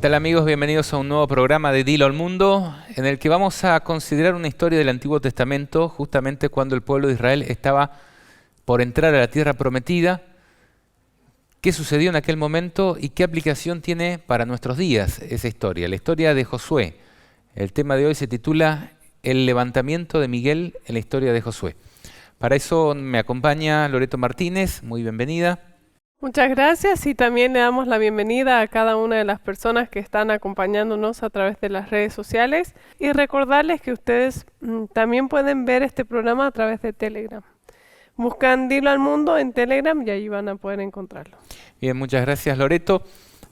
tal amigos? Bienvenidos a un nuevo programa de Dilo al Mundo, en el que vamos a considerar una historia del Antiguo Testamento, justamente cuando el pueblo de Israel estaba por entrar a la tierra prometida. ¿Qué sucedió en aquel momento y qué aplicación tiene para nuestros días esa historia? La historia de Josué. El tema de hoy se titula El levantamiento de Miguel en la historia de Josué. Para eso me acompaña Loreto Martínez. Muy bienvenida. Muchas gracias y también le damos la bienvenida a cada una de las personas que están acompañándonos a través de las redes sociales y recordarles que ustedes también pueden ver este programa a través de Telegram. Buscan Dilo al Mundo en Telegram y ahí van a poder encontrarlo. Bien, muchas gracias Loreto.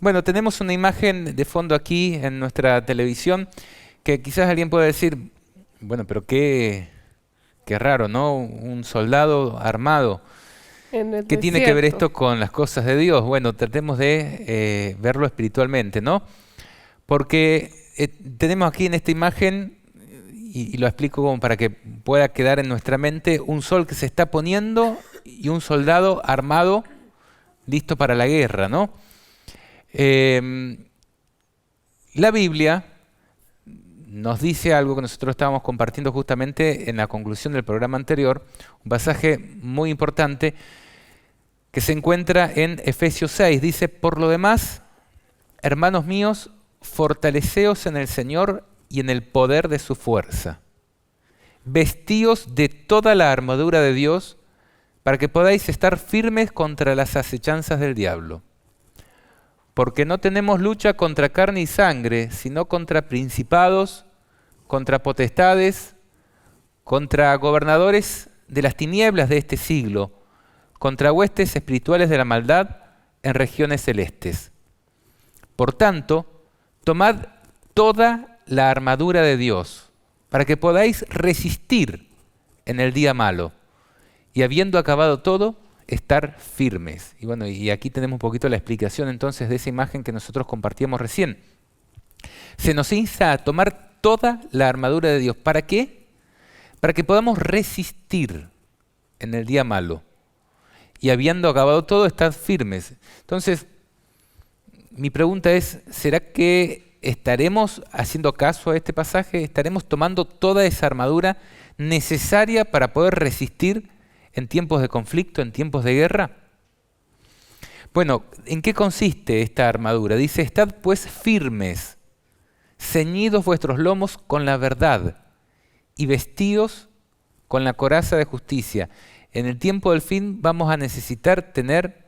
Bueno, tenemos una imagen de fondo aquí en nuestra televisión que quizás alguien pueda decir, bueno, pero qué raro, ¿no? Un soldado armado. En el ¿Qué tiene que ver desierto. esto con las cosas de Dios? Bueno, tratemos de verlo espiritualmente, ¿no? Porque tenemos aquí en esta imagen, y lo explico como para que pueda quedar en nuestra mente, un sol que se está poniendo y un soldado armado, listo para la guerra, ¿no? La Biblia nos dice algo que nosotros estábamos compartiendo justamente en la conclusión del programa anterior, un pasaje muy importante, que se encuentra en Efesios 6. Dice, por lo demás, hermanos míos, fortaleceos en el Señor y en el poder de su fuerza. Vestíos de toda la armadura de Dios para que podáis estar firmes contra las acechanzas del diablo. Porque no tenemos lucha contra carne y sangre, sino contra principados, contra potestades, contra gobernadores de las tinieblas de este siglo, contra huestes espirituales de la maldad en regiones celestes. Por tanto, tomad toda la armadura de Dios, para que podáis resistir en el día malo, y habiendo acabado todo, estar firmes. Y bueno, y aquí tenemos un poquito la explicación entonces de esa imagen que nosotros compartíamos recién. Se nos insta a tomar toda la armadura de Dios. ¿Para qué? Para que podamos resistir en el día malo. Y habiendo acabado todo, estad firmes. Entonces, mi pregunta es, ¿será que estaremos haciendo caso a este pasaje? ¿Estaremos tomando toda esa armadura necesaria para poder resistir en tiempos de conflicto, en tiempos de guerra? Bueno, ¿en qué consiste esta armadura? Dice, estad pues firmes, ceñidos vuestros lomos con la verdad y vestidos con la coraza de justicia. En el tiempo del fin vamos a necesitar tener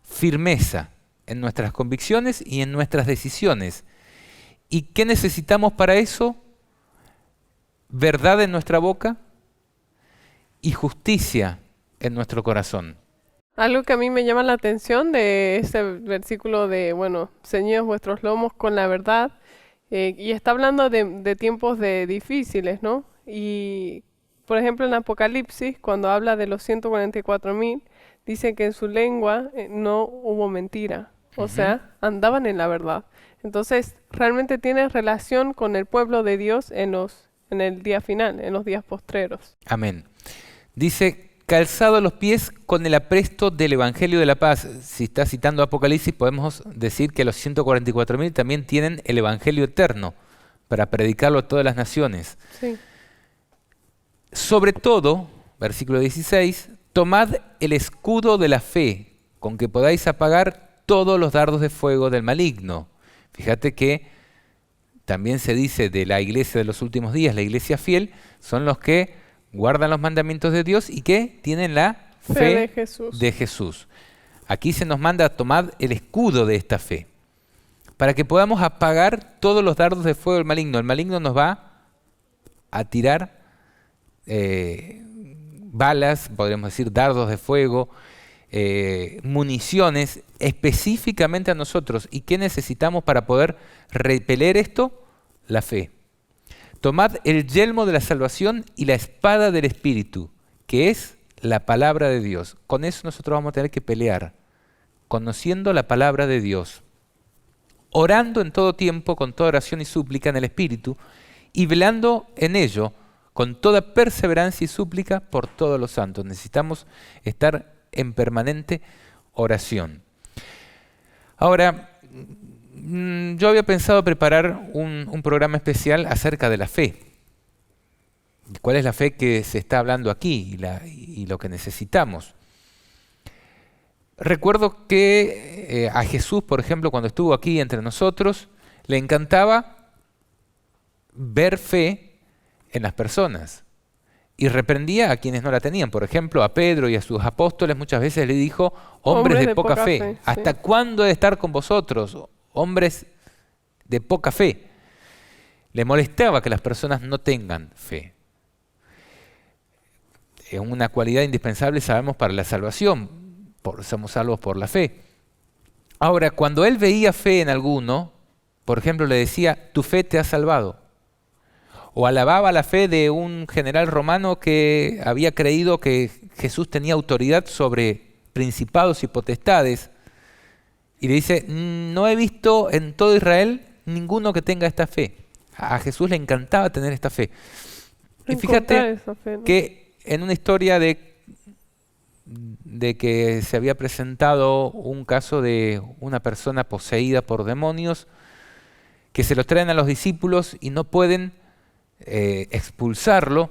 firmeza en nuestras convicciones y en nuestras decisiones. ¿Y qué necesitamos para eso? Verdad en nuestra boca y justicia en nuestro corazón. Algo que a mí me llama la atención de este versículo de, ceñidos vuestros lomos con la verdad, y está hablando de tiempos difíciles, ¿no? Y por ejemplo en Apocalipsis, cuando habla de los 144,000, dice que en su lengua no hubo mentira, o sea, andaban en la verdad. Entonces, realmente tiene relación con el pueblo de Dios en el día final, en los días postreros. Amén. Dice, calzado los pies con el apresto del Evangelio de la Paz. Si está citando Apocalipsis, podemos decir que los 144,000 también tienen el Evangelio eterno para predicarlo a todas las naciones. Sí. Sobre todo, versículo 16, tomad el escudo de la fe, con que podáis apagar todos los dardos de fuego del maligno. Fíjate que también se dice de la iglesia de los últimos días, la iglesia fiel, son los que guardan los mandamientos de Dios y que tienen la fe de Jesús. Aquí se nos manda a tomar el escudo de esta fe, para que podamos apagar todos los dardos de fuego del maligno. El maligno nos va a tirar balas, podríamos decir dardos de fuego, municiones específicamente a nosotros. ¿Y qué necesitamos para poder repeler esto? La fe. Tomad el yelmo de la salvación y la espada del Espíritu, que es la palabra de Dios. Con eso nosotros vamos a tener que pelear, conociendo la palabra de Dios, orando en todo tiempo con toda oración y súplica en el Espíritu, y velando en ello con toda perseverancia y súplica por todos los santos. Necesitamos estar en permanente oración. Ahora, yo había pensado preparar un programa especial acerca de la fe. ¿Cuál es la fe que se está hablando aquí y lo que necesitamos? Recuerdo que a Jesús, por ejemplo, cuando estuvo aquí entre nosotros, le encantaba ver fe en las personas y reprendía a quienes no la tenían. Por ejemplo, a Pedro y a sus apóstoles muchas veces le dijo, hombres de poca fe, ¿hasta cuándo he de estar con vosotros? Hombres de poca fe. Le molestaba que las personas no tengan fe. Es una cualidad indispensable, sabemos, para la salvación. Somos salvos por la fe. Ahora, cuando él veía fe en alguno, por ejemplo, le decía, tu fe te ha salvado. O alababa la fe de un general romano que había creído que Jesús tenía autoridad sobre principados y potestades. Y le dice, no he visto en todo Israel ninguno que tenga esta fe. A Jesús le encantaba tener esta fe. Y fíjate fe, ¿no? Que en una historia de que se había presentado un caso de una persona poseída por demonios, que se los traen a los discípulos y no pueden expulsarlo.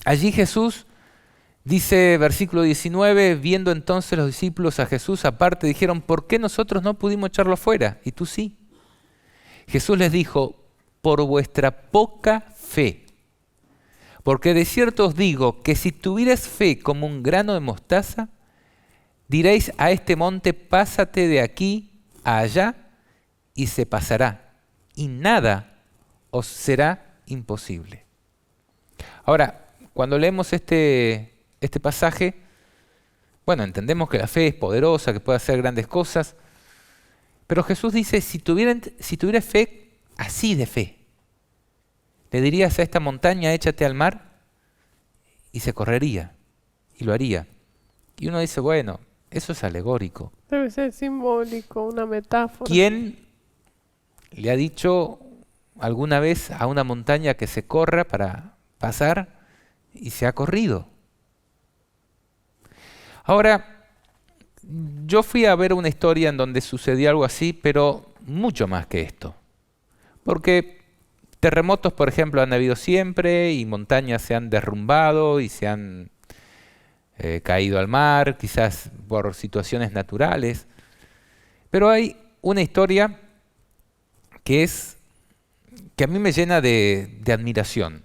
Allí Jesús dice, versículo 19, viendo entonces los discípulos a Jesús aparte, dijeron, ¿por qué nosotros no pudimos echarlo fuera? Y tú sí. Jesús les dijo, por vuestra poca fe. Porque de cierto os digo que si tuvierais fe como un grano de mostaza, diréis a este monte, pásate de aquí a allá, y se pasará, y nada os será imposible. Ahora, cuando leemos este pasaje, bueno, entendemos que la fe es poderosa, que puede hacer grandes cosas, pero Jesús dice, si tuvieras fe, así de fe, le dirías a esta montaña, échate al mar, y se correría, y lo haría. Y uno dice, bueno, eso es alegórico. Debe ser simbólico, una metáfora. ¿Quién le ha dicho alguna vez a una montaña que se corra para pasar y se ha corrido? Ahora, yo fui a ver una historia en donde sucedió algo así, pero mucho más que esto. Porque terremotos, por ejemplo, han habido siempre y montañas se han derrumbado y se han caído al mar, quizás por situaciones naturales. Pero hay una historia que a mí me llena de admiración.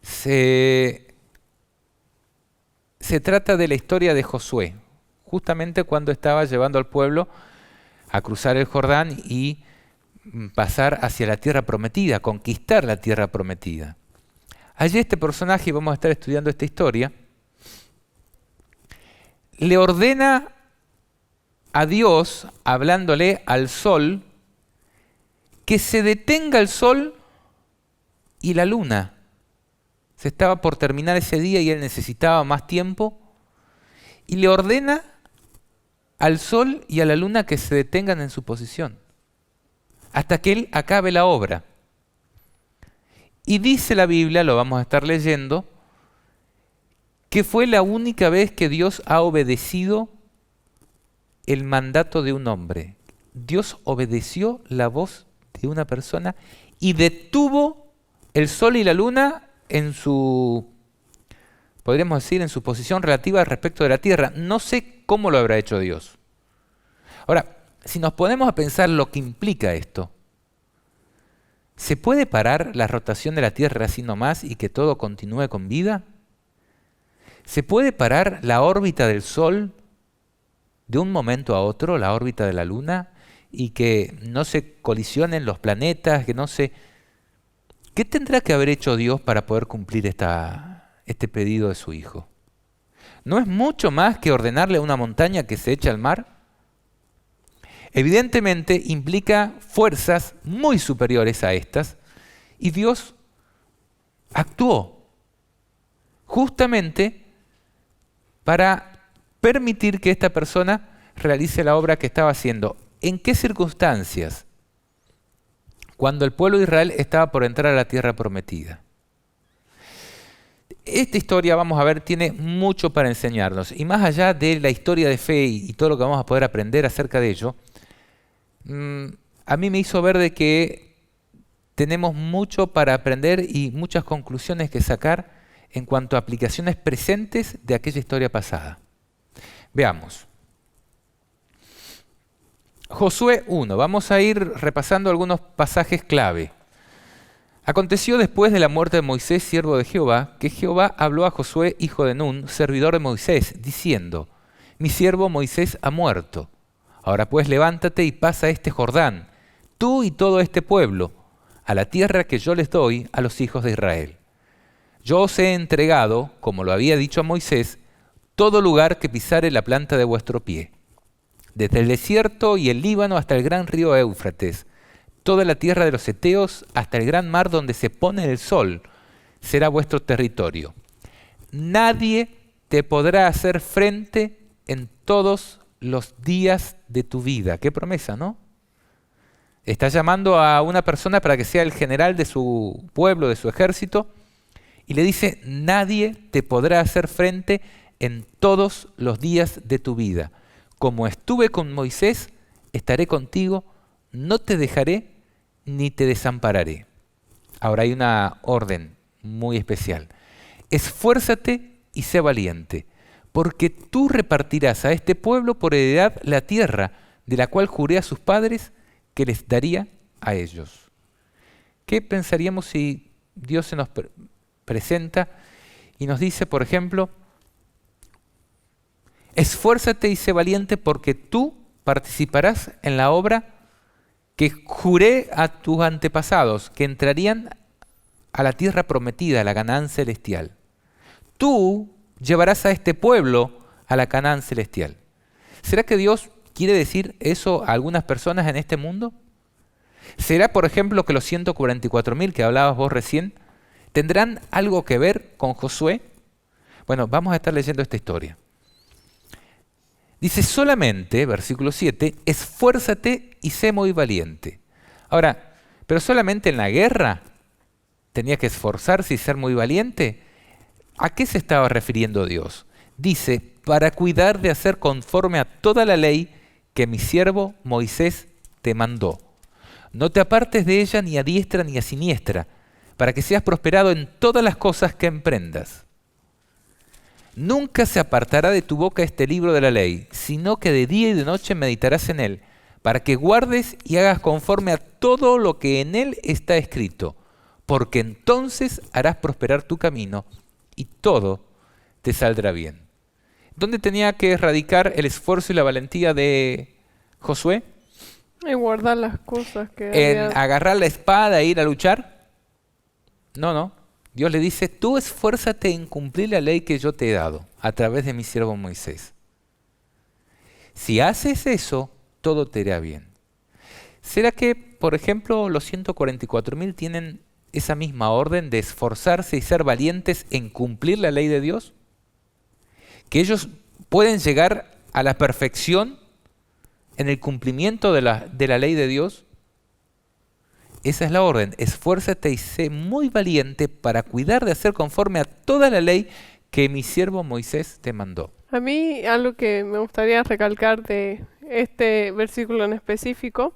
Se trata de la historia de Josué, justamente cuando estaba llevando al pueblo a cruzar el Jordán y pasar hacia la tierra prometida, conquistar la tierra prometida. Allí este personaje, y vamos a estar estudiando esta historia, le ordena a Dios, hablándole al sol, que se detenga el sol y la luna. Se estaba por terminar ese día y él necesitaba más tiempo, y le ordena al sol y a la luna que se detengan en su posición hasta que él acabe la obra. Y dice la Biblia, lo vamos a estar leyendo, que fue la única vez que Dios ha obedecido el mandato de un hombre. Dios obedeció la voz de una persona y detuvo el sol y la luna en su, podríamos decir, en su posición relativa respecto de la tierra. No sé cómo lo habrá hecho Dios. Ahora, si nos ponemos a pensar lo que implica esto, ¿se puede parar la rotación de la Tierra así nomás y que todo continúe con vida? ¿Se puede parar la órbita del Sol de un momento a otro, la órbita de la Luna, y que no se colisionen los planetas, que no se... ¿Qué tendrá que haber hecho Dios para poder cumplir este pedido de su Hijo? ¿No es mucho más que ordenarle a una montaña que se eche al mar? Evidentemente implica fuerzas muy superiores a estas, y Dios actuó justamente para permitir que esta persona realice la obra que estaba haciendo. ¿En qué circunstancias? Cuando el pueblo de Israel estaba por entrar a la tierra prometida. Esta historia, vamos a ver, tiene mucho para enseñarnos, y más allá de la historia de fe y todo lo que vamos a poder aprender acerca de ello, mm, a mí me hizo ver de que tenemos mucho para aprender y muchas conclusiones que sacar en cuanto a aplicaciones presentes de aquella historia pasada. Veamos. Josué 1. Vamos a ir repasando algunos pasajes clave. Aconteció después de la muerte de Moisés, siervo de Jehová, que Jehová habló a Josué, hijo de Nun, servidor de Moisés, diciendo: Mi siervo Moisés ha muerto. Ahora pues levántate y pasa este Jordán, tú y todo este pueblo, a la tierra que yo les doy a los hijos de Israel. Yo os he entregado, como lo había dicho a Moisés, todo lugar que pisare la planta de vuestro pie, desde el desierto y el Líbano hasta el gran río Éufrates, toda la tierra de los heteos hasta el gran mar donde se pone el sol, será vuestro territorio. Nadie te podrá hacer frente en todos los días de tu vida. Qué promesa, ¿no? Está llamando a una persona para que sea el general de su pueblo, de su ejército, y le dice: nadie te podrá hacer frente en todos los días de tu vida. Como estuve con Moisés, estaré contigo, no te dejaré ni te desampararé. Ahora hay una orden muy especial. Esfuérzate y sé valiente, porque tú repartirás a este pueblo por heredad la tierra de la cual juré a sus padres que les daría a ellos. ¿Qué pensaríamos si Dios se nos presenta y nos dice, por ejemplo, esfuérzate y sé valiente porque tú participarás en la obra que juré a tus antepasados, que entrarían a la tierra prometida, a la Canaán celestial? Tú llevarás a este pueblo a la Canaán celestial. ¿Será que Dios quiere decir eso a algunas personas en este mundo? ¿Será, por ejemplo, que los 144.000 que hablabas vos recién tendrán algo que ver con Josué? Bueno, vamos a estar leyendo esta historia. Dice solamente, versículo 7, esfuérzate y sé muy valiente. Ahora, ¿pero solamente en la guerra tenía que esforzarse y ser muy valiente? ¿A qué se estaba refiriendo Dios? Dice, para cuidar de hacer conforme a toda la ley que mi siervo Moisés te mandó. No te apartes de ella ni a diestra ni a siniestra, para que seas prosperado en todas las cosas que emprendas. Nunca se apartará de tu boca este libro de la ley, sino que de día y de noche meditarás en él, para que guardes y hagas conforme a todo lo que en él está escrito, porque entonces harás prosperar tu camino y todo te saldrá bien. ¿Dónde tenía que radicar el esfuerzo y la valentía de Josué? Y guardar las cosas que ¿En había. agarrar la espada e ir a luchar? No. Dios le dice, tú esfuérzate en cumplir la ley que yo te he dado a través de mi siervo Moisés. Si haces eso, todo te irá bien. ¿Será que, por ejemplo, los 144.000 tienen esa misma orden de esforzarse y ser valientes en cumplir la ley de Dios? ¿Que ellos pueden llegar a la perfección en el cumplimiento de la ley de Dios? Esa es la orden, esfuérzate y sé muy valiente para cuidar de hacer conforme a toda la ley que mi siervo Moisés te mandó. A mí algo que me gustaría recalcar de este versículo en específico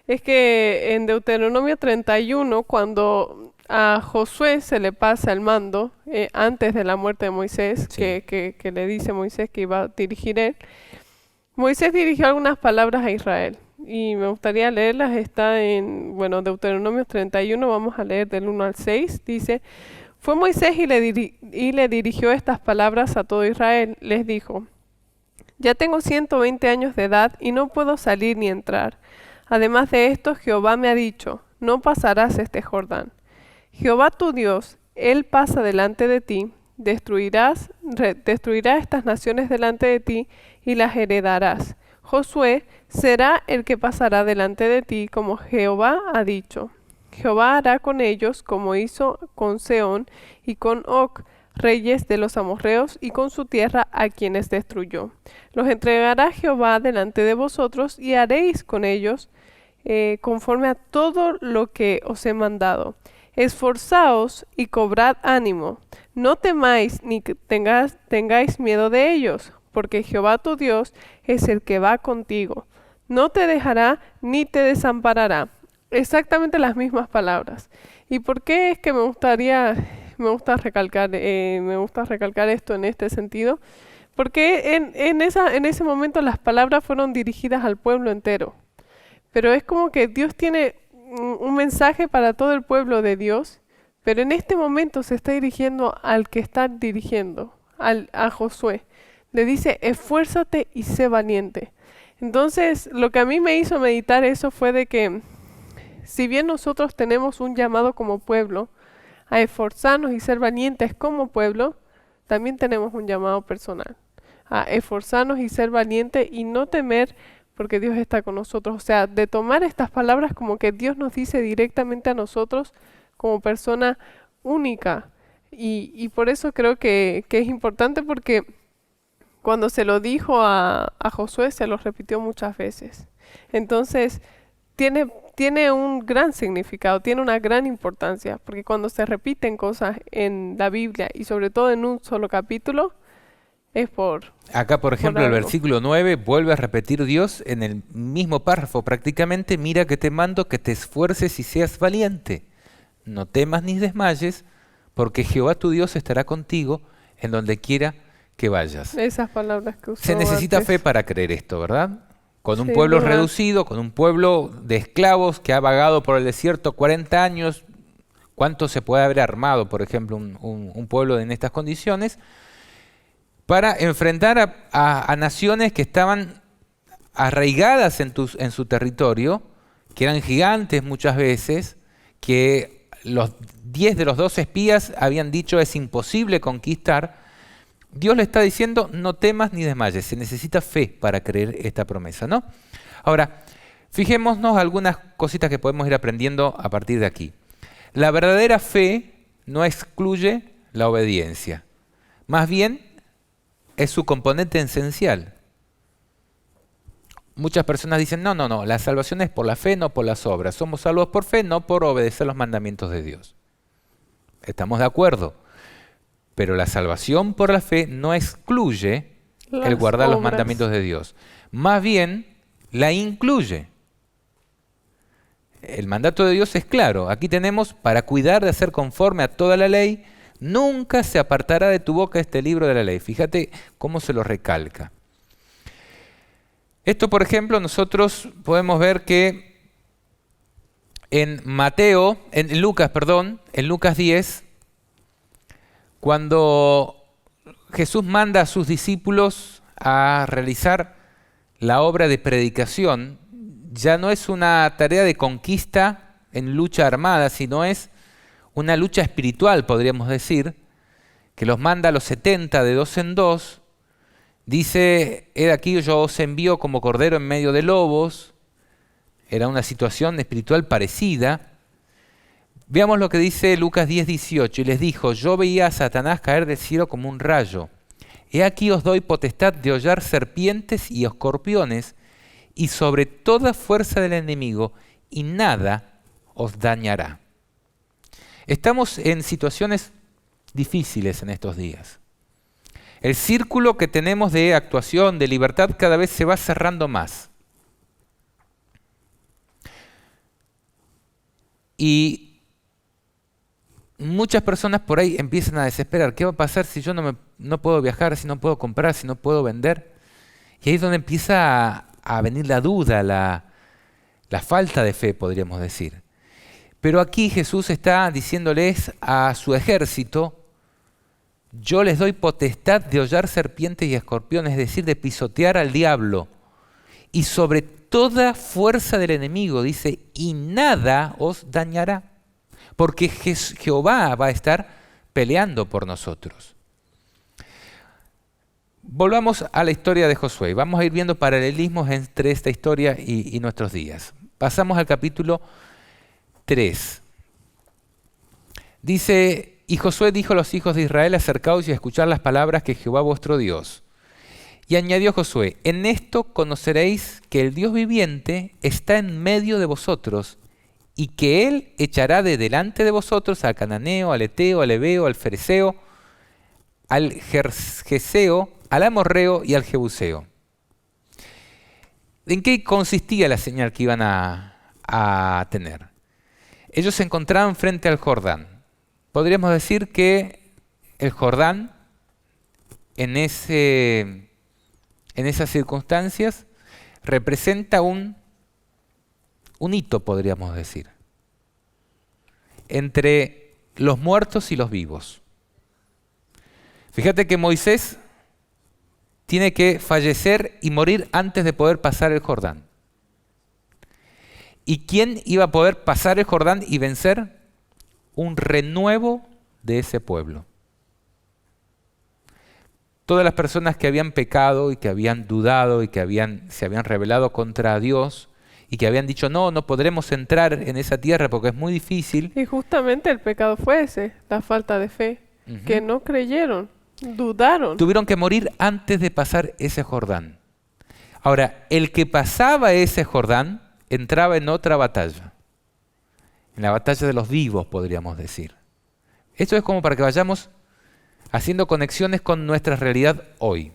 es que en Deuteronomio 31, cuando a Josué se le pasa el mando, antes de la muerte de Moisés, Sí. que le dice Moisés que iba a dirigir él, Moisés dirigió algunas palabras a Israel. Y me gustaría leerlas, está en, Deuteronomio 31, vamos a leer del 1 al 6, dice, fue Moisés y le dirigió estas palabras a todo Israel, les dijo, ya tengo 120 años de edad y no puedo salir ni entrar. Además de esto, Jehová me ha dicho, no pasarás este Jordán. Jehová tu Dios, Él pasa delante de ti, destruirá estas naciones delante de ti y las heredarás. Josué será el que pasará delante de ti, como Jehová ha dicho. Jehová hará con ellos como hizo con Sehón y con Og, reyes de los amorreos, y con su tierra a quienes destruyó. Los entregará Jehová delante de vosotros, y haréis con ellos conforme a todo lo que os he mandado. Esforzaos y cobrad ánimo. No temáis ni tengáis miedo de ellos, porque Jehová tu Dios es el que va contigo. no te dejará ni te desamparará. Exactamente las mismas palabras. ¿Y por qué es que me gusta recalcar esto en este sentido? Porque en ese momento las palabras fueron dirigidas al pueblo entero. Pero es como que Dios tiene un mensaje para todo el pueblo de Dios, pero en este momento se está dirigiendo al que está dirigiendo, a Josué. Le dice, esfuérzate y sé valiente. Entonces, lo que a mí me hizo meditar eso fue de que, si bien nosotros tenemos un llamado como pueblo a esforzarnos y ser valientes como pueblo, también tenemos un llamado personal a esforzarnos y ser valientes y no temer porque Dios está con nosotros. O sea, de tomar estas palabras como que Dios nos dice directamente a nosotros como persona única. Y por eso creo que es importante porque cuando se lo dijo a Josué, se lo repitió muchas veces. Entonces, tiene un gran significado, tiene una gran importancia, porque cuando se repiten cosas en la Biblia y sobre todo en un solo capítulo, es Acá, por ejemplo, el algo. versículo 9 vuelve a repetir Dios en el mismo párrafo prácticamente, mira que te mando que te esfuerces y seas valiente. No temas ni desmayes, porque Jehová tu Dios estará contigo en donde quiera que vayas. Esas palabras que usó Se necesita antes. fe para creer esto, ¿verdad? Con un Sin pueblo duda. reducido, con un pueblo de esclavos que ha vagado por el desierto 40 años, ¿cuánto se puede haber armado, por ejemplo, un pueblo en estas condiciones? Para enfrentar a naciones que estaban arraigadas en su territorio, que eran gigantes muchas veces, que los 10 de los 12 espías habían dicho es imposible conquistar. Dios le está diciendo no temas ni desmayes, se necesita fe para creer esta promesa, ¿no? Ahora, fijémonos algunas cositas que podemos ir aprendiendo a partir de aquí. La verdadera fe no excluye la obediencia, más bien es su componente esencial. Muchas personas dicen, no, la salvación es por la fe, no por las obras. Somos salvos por fe, no por obedecer los mandamientos de Dios. Estamos de acuerdo, pero la salvación por la fe no excluye el Las guardar los obras. mandamientos de Dios. Más bien, la incluye. El mandato de Dios es claro. Aquí tenemos, para cuidar de hacer conforme a toda la ley, nunca se apartará de tu boca este libro de la ley. Fíjate cómo se lo recalca. Esto, por ejemplo, nosotros podemos ver que en Lucas 10, cuando Jesús manda a sus discípulos a realizar la obra de predicación, ya no es una tarea de conquista en lucha armada, sino es una lucha espiritual, podríamos decir, que los manda a los 70 de dos en dos. Dice, he aquí yo os envío como cordero en medio de lobos. Era una situación espiritual parecida. Veamos lo que dice Lucas 10:18. Y les dijo, yo veía a Satanás caer del cielo como un rayo. He aquí os doy potestad de hollar serpientes y escorpiones y sobre toda fuerza del enemigo, y nada os dañará. Estamos en situaciones difíciles en estos días. El círculo que tenemos de actuación, de libertad, cada vez se va cerrando más. Y muchas personas por ahí empiezan a desesperar. ¿Qué va a pasar si yo no puedo viajar, si no puedo comprar, si no puedo vender? Y ahí es donde empieza a venir la duda, la falta de fe, podríamos decir. Pero aquí Jesús está diciéndoles a su ejército, yo les doy potestad de hollar serpientes y escorpiones, es decir, de pisotear al diablo. Y sobre toda fuerza del enemigo, dice, y nada os dañará. Porque Jehová va a estar peleando por nosotros. Volvamos a la historia de Josué. Vamos a ir viendo paralelismos entre esta historia y nuestros días. Pasamos al capítulo 3. Dice, y Josué dijo a los hijos de Israel, acercaos y escuchad las palabras que Jehová vuestro Dios. Y añadió Josué, en esto conoceréis que el Dios viviente está en medio de vosotros, y que Él echará de delante de vosotros al cananeo, al eteo, al heveo, al fereceo, al gergeseo, al amorreo y al jebuseo. ¿En qué consistía la señal que iban a tener? Ellos se encontraban frente al Jordán. Podríamos decir que el Jordán, en esas circunstancias, representa un hito, podríamos decir, entre los muertos y los vivos. Fíjate que Moisés tiene que fallecer y morir antes de poder pasar el Jordán. ¿Y quién iba a poder pasar el Jordán y vencer? Un renuevo de ese pueblo. Todas las personas que habían pecado y que habían dudado y que se habían rebelado contra Dios y que habían dicho, no, no podremos entrar en esa tierra porque es muy difícil. Y justamente el pecado fue ese, la falta de fe, que no creyeron, dudaron. Tuvieron que morir antes de pasar ese Jordán. Ahora, el que pasaba ese Jordán entraba en otra batalla, en la batalla de los vivos, podríamos decir. Esto es como para que vayamos haciendo conexiones con nuestra realidad hoy.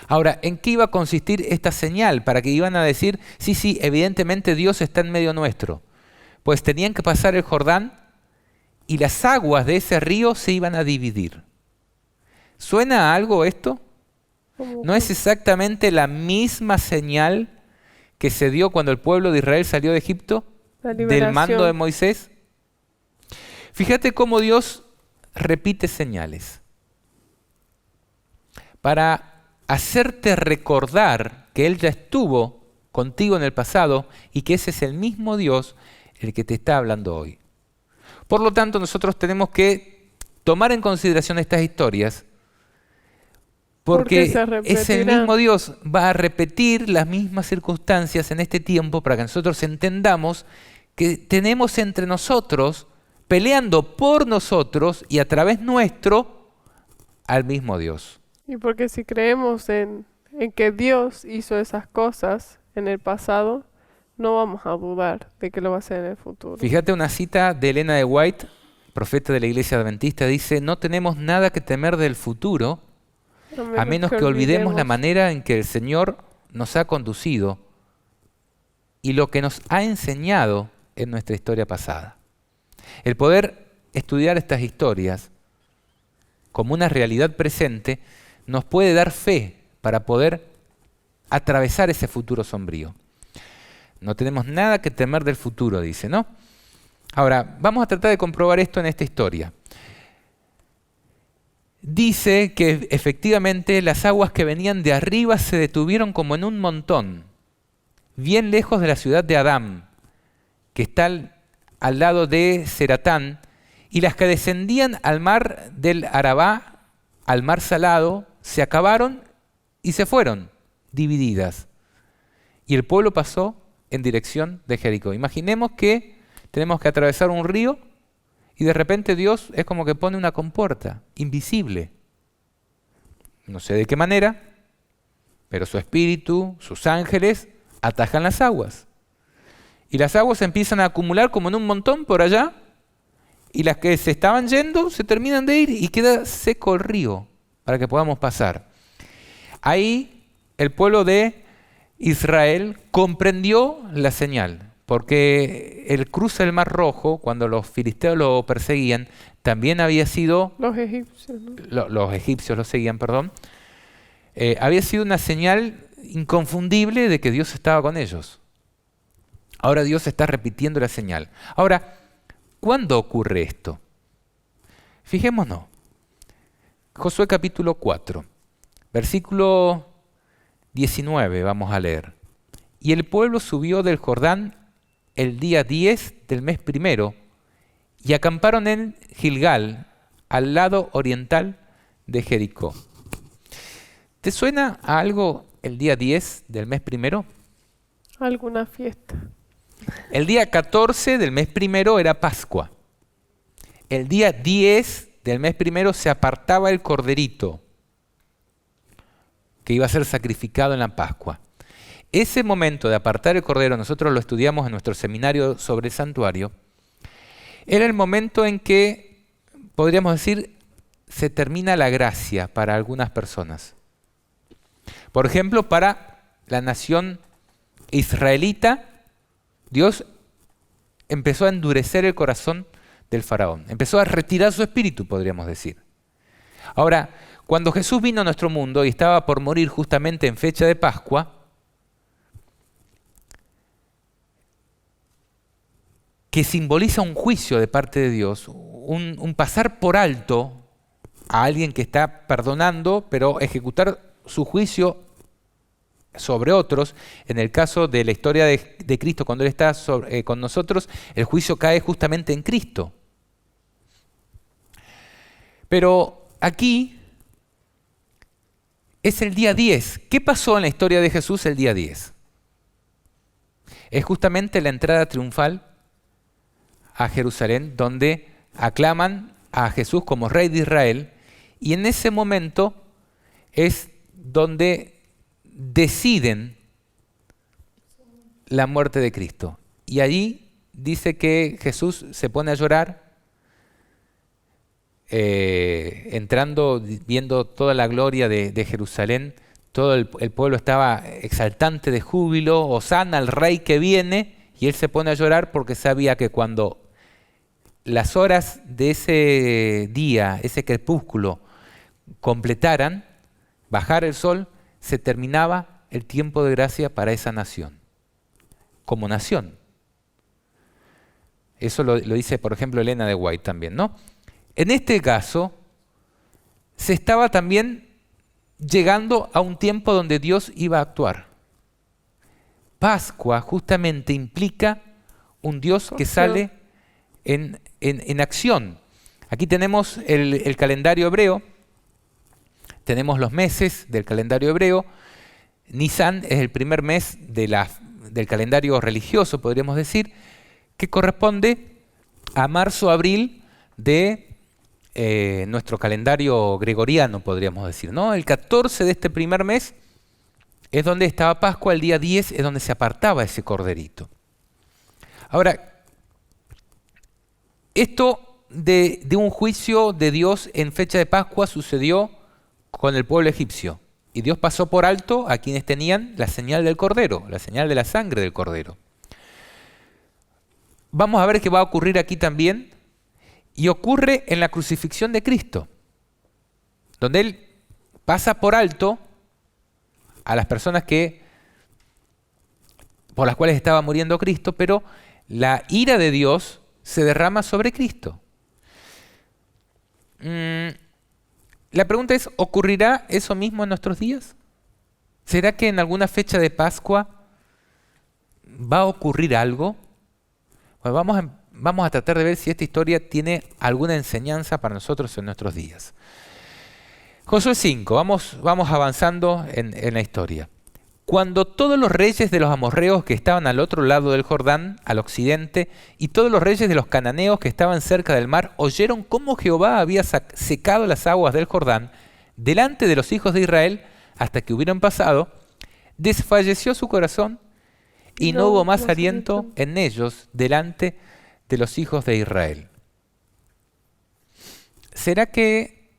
Ahora, ¿en qué iba a consistir esta señal? Para que iban a decir, sí, evidentemente Dios está en medio nuestro. Pues tenían que pasar el Jordán y las aguas de ese río se iban a dividir. ¿Suena a algo esto? ¿No es exactamente la misma señal que se dio cuando el pueblo de Israel salió de Egipto? Del mando de Moisés. Fíjate cómo Dios repite señales para hacerte recordar que Él ya estuvo contigo en el pasado y que ese es el mismo Dios el que te está hablando hoy. Por lo tanto, nosotros tenemos que tomar en consideración estas historias porque es el mismo Dios, va a repetir las mismas circunstancias en este tiempo para que nosotros entendamos que tenemos entre nosotros, peleando por nosotros y a través nuestro, al mismo Dios. Y porque si creemos en que Dios hizo esas cosas en el pasado, no vamos a dudar de que lo va a hacer en el futuro. Fíjate una cita de Elena de White, profeta de la Iglesia Adventista, dice, no tenemos nada que temer del futuro, a menos que olvidemos la manera en que el Señor nos ha conducido y lo que nos ha enseñado en nuestra historia pasada. El poder estudiar estas historias como una realidad presente nos puede dar fe para poder atravesar ese futuro sombrío. No tenemos nada que temer del futuro, dice, ¿no? Ahora, vamos a tratar de comprobar esto en esta historia. Dice que efectivamente las aguas que venían de arriba se detuvieron como en un montón, bien lejos de la ciudad de Adám, que está al lado de Zeratán, y las que descendían al mar del Arabá, al mar salado, se acabaron y se fueron, divididas. Y el pueblo pasó en dirección de Jericó. Imaginemos que tenemos que atravesar un río y de repente Dios es como que pone una compuerta invisible. No sé de qué manera, pero su espíritu, sus ángeles, atajan las aguas. Y las aguas se empiezan a acumular como en un montón por allá, y las que se estaban yendo se terminan de ir y queda seco el río para que podamos pasar. Ahí el pueblo de Israel comprendió la señal, porque el cruce del Mar Rojo, cuando los filisteos lo perseguían, también había sido... Los egipcios, ¿no? Los egipcios lo seguían, perdón. Había sido una señal inconfundible de que Dios estaba con ellos. Ahora Dios está repitiendo la señal. Ahora, ¿cuándo ocurre esto? Fijémonos. Josué capítulo 4, versículo 19, vamos a leer. Y el pueblo subió del Jordán el día 10 del mes primero y acamparon en Gilgal, al lado oriental de Jericó. ¿Te suena a algo el día 10 del mes primero? Alguna fiesta. El día 14 del mes primero era Pascua. El día 10 del mes primero se apartaba el corderito que iba a ser sacrificado en la Pascua. Ese momento de apartar el cordero, nosotros lo estudiamos en nuestro seminario sobre el santuario, era el momento en que, podríamos decir, se termina la gracia para algunas personas. Por ejemplo, para la nación israelita, Dios empezó a endurecer el corazón del faraón. Empezó a retirar su espíritu, podríamos decir. Ahora, cuando Jesús vino a nuestro mundo y estaba por morir justamente en fecha de Pascua, que simboliza un juicio de parte de Dios, un pasar por alto a alguien que está perdonando, pero ejecutar su juicio sobre otros. En el caso de la historia de Cristo, cuando Él está con nosotros, el juicio cae justamente en Cristo. Pero aquí es el día 10. ¿Qué pasó en la historia de Jesús el día 10? Es justamente la entrada triunfal a Jerusalén, donde aclaman a Jesús como Rey de Israel, y en ese momento es donde deciden la muerte de Cristo. Y allí dice que Jesús se pone a llorar, entrando, viendo toda la gloria de Jerusalén. Todo el pueblo estaba exaltante de júbilo, hosana al Rey que viene, y él se pone a llorar porque sabía que cuando las horas de ese día, ese crepúsculo, completaran, bajar el sol, se terminaba el tiempo de gracia para esa nación, como nación. Eso lo dice, por ejemplo, Elena de White también, ¿no? En este caso, se estaba también llegando a un tiempo donde Dios iba a actuar. Pascua justamente implica un Dios que sale en acción. Aquí tenemos el calendario hebreo, tenemos los meses del calendario hebreo. Nisan es el primer mes del calendario religioso, podríamos decir, que corresponde a marzo-abril de nuestro calendario gregoriano, podríamos decir, ¿no? El 14 de este primer mes es donde estaba Pascua, el día 10 es donde se apartaba ese corderito. Ahora, esto de un juicio de Dios en fecha de Pascua sucedió con el pueblo egipcio. Y Dios pasó por alto a quienes tenían la señal del cordero, la señal de la sangre del cordero. Vamos a ver qué va a ocurrir aquí también. Y ocurre en la crucifixión de Cristo, donde Él pasa por alto a las personas por las cuales estaba muriendo Cristo, pero la ira de Dios se derrama sobre Cristo. La pregunta es, ¿ocurrirá eso mismo en nuestros días? ¿Será que en alguna fecha de Pascua va a ocurrir algo? Pues vamos a tratar de ver si esta historia tiene alguna enseñanza para nosotros en nuestros días. Josué 5, vamos avanzando en la historia. Cuando todos los reyes de los amorreos que estaban al otro lado del Jordán, al occidente, y todos los reyes de los cananeos que estaban cerca del mar, oyeron cómo Jehová había secado las aguas del Jordán delante de los hijos de Israel hasta que hubieran pasado, desfalleció su corazón y no hubo más aliento en ellos delante de los hijos de Israel. ¿Será que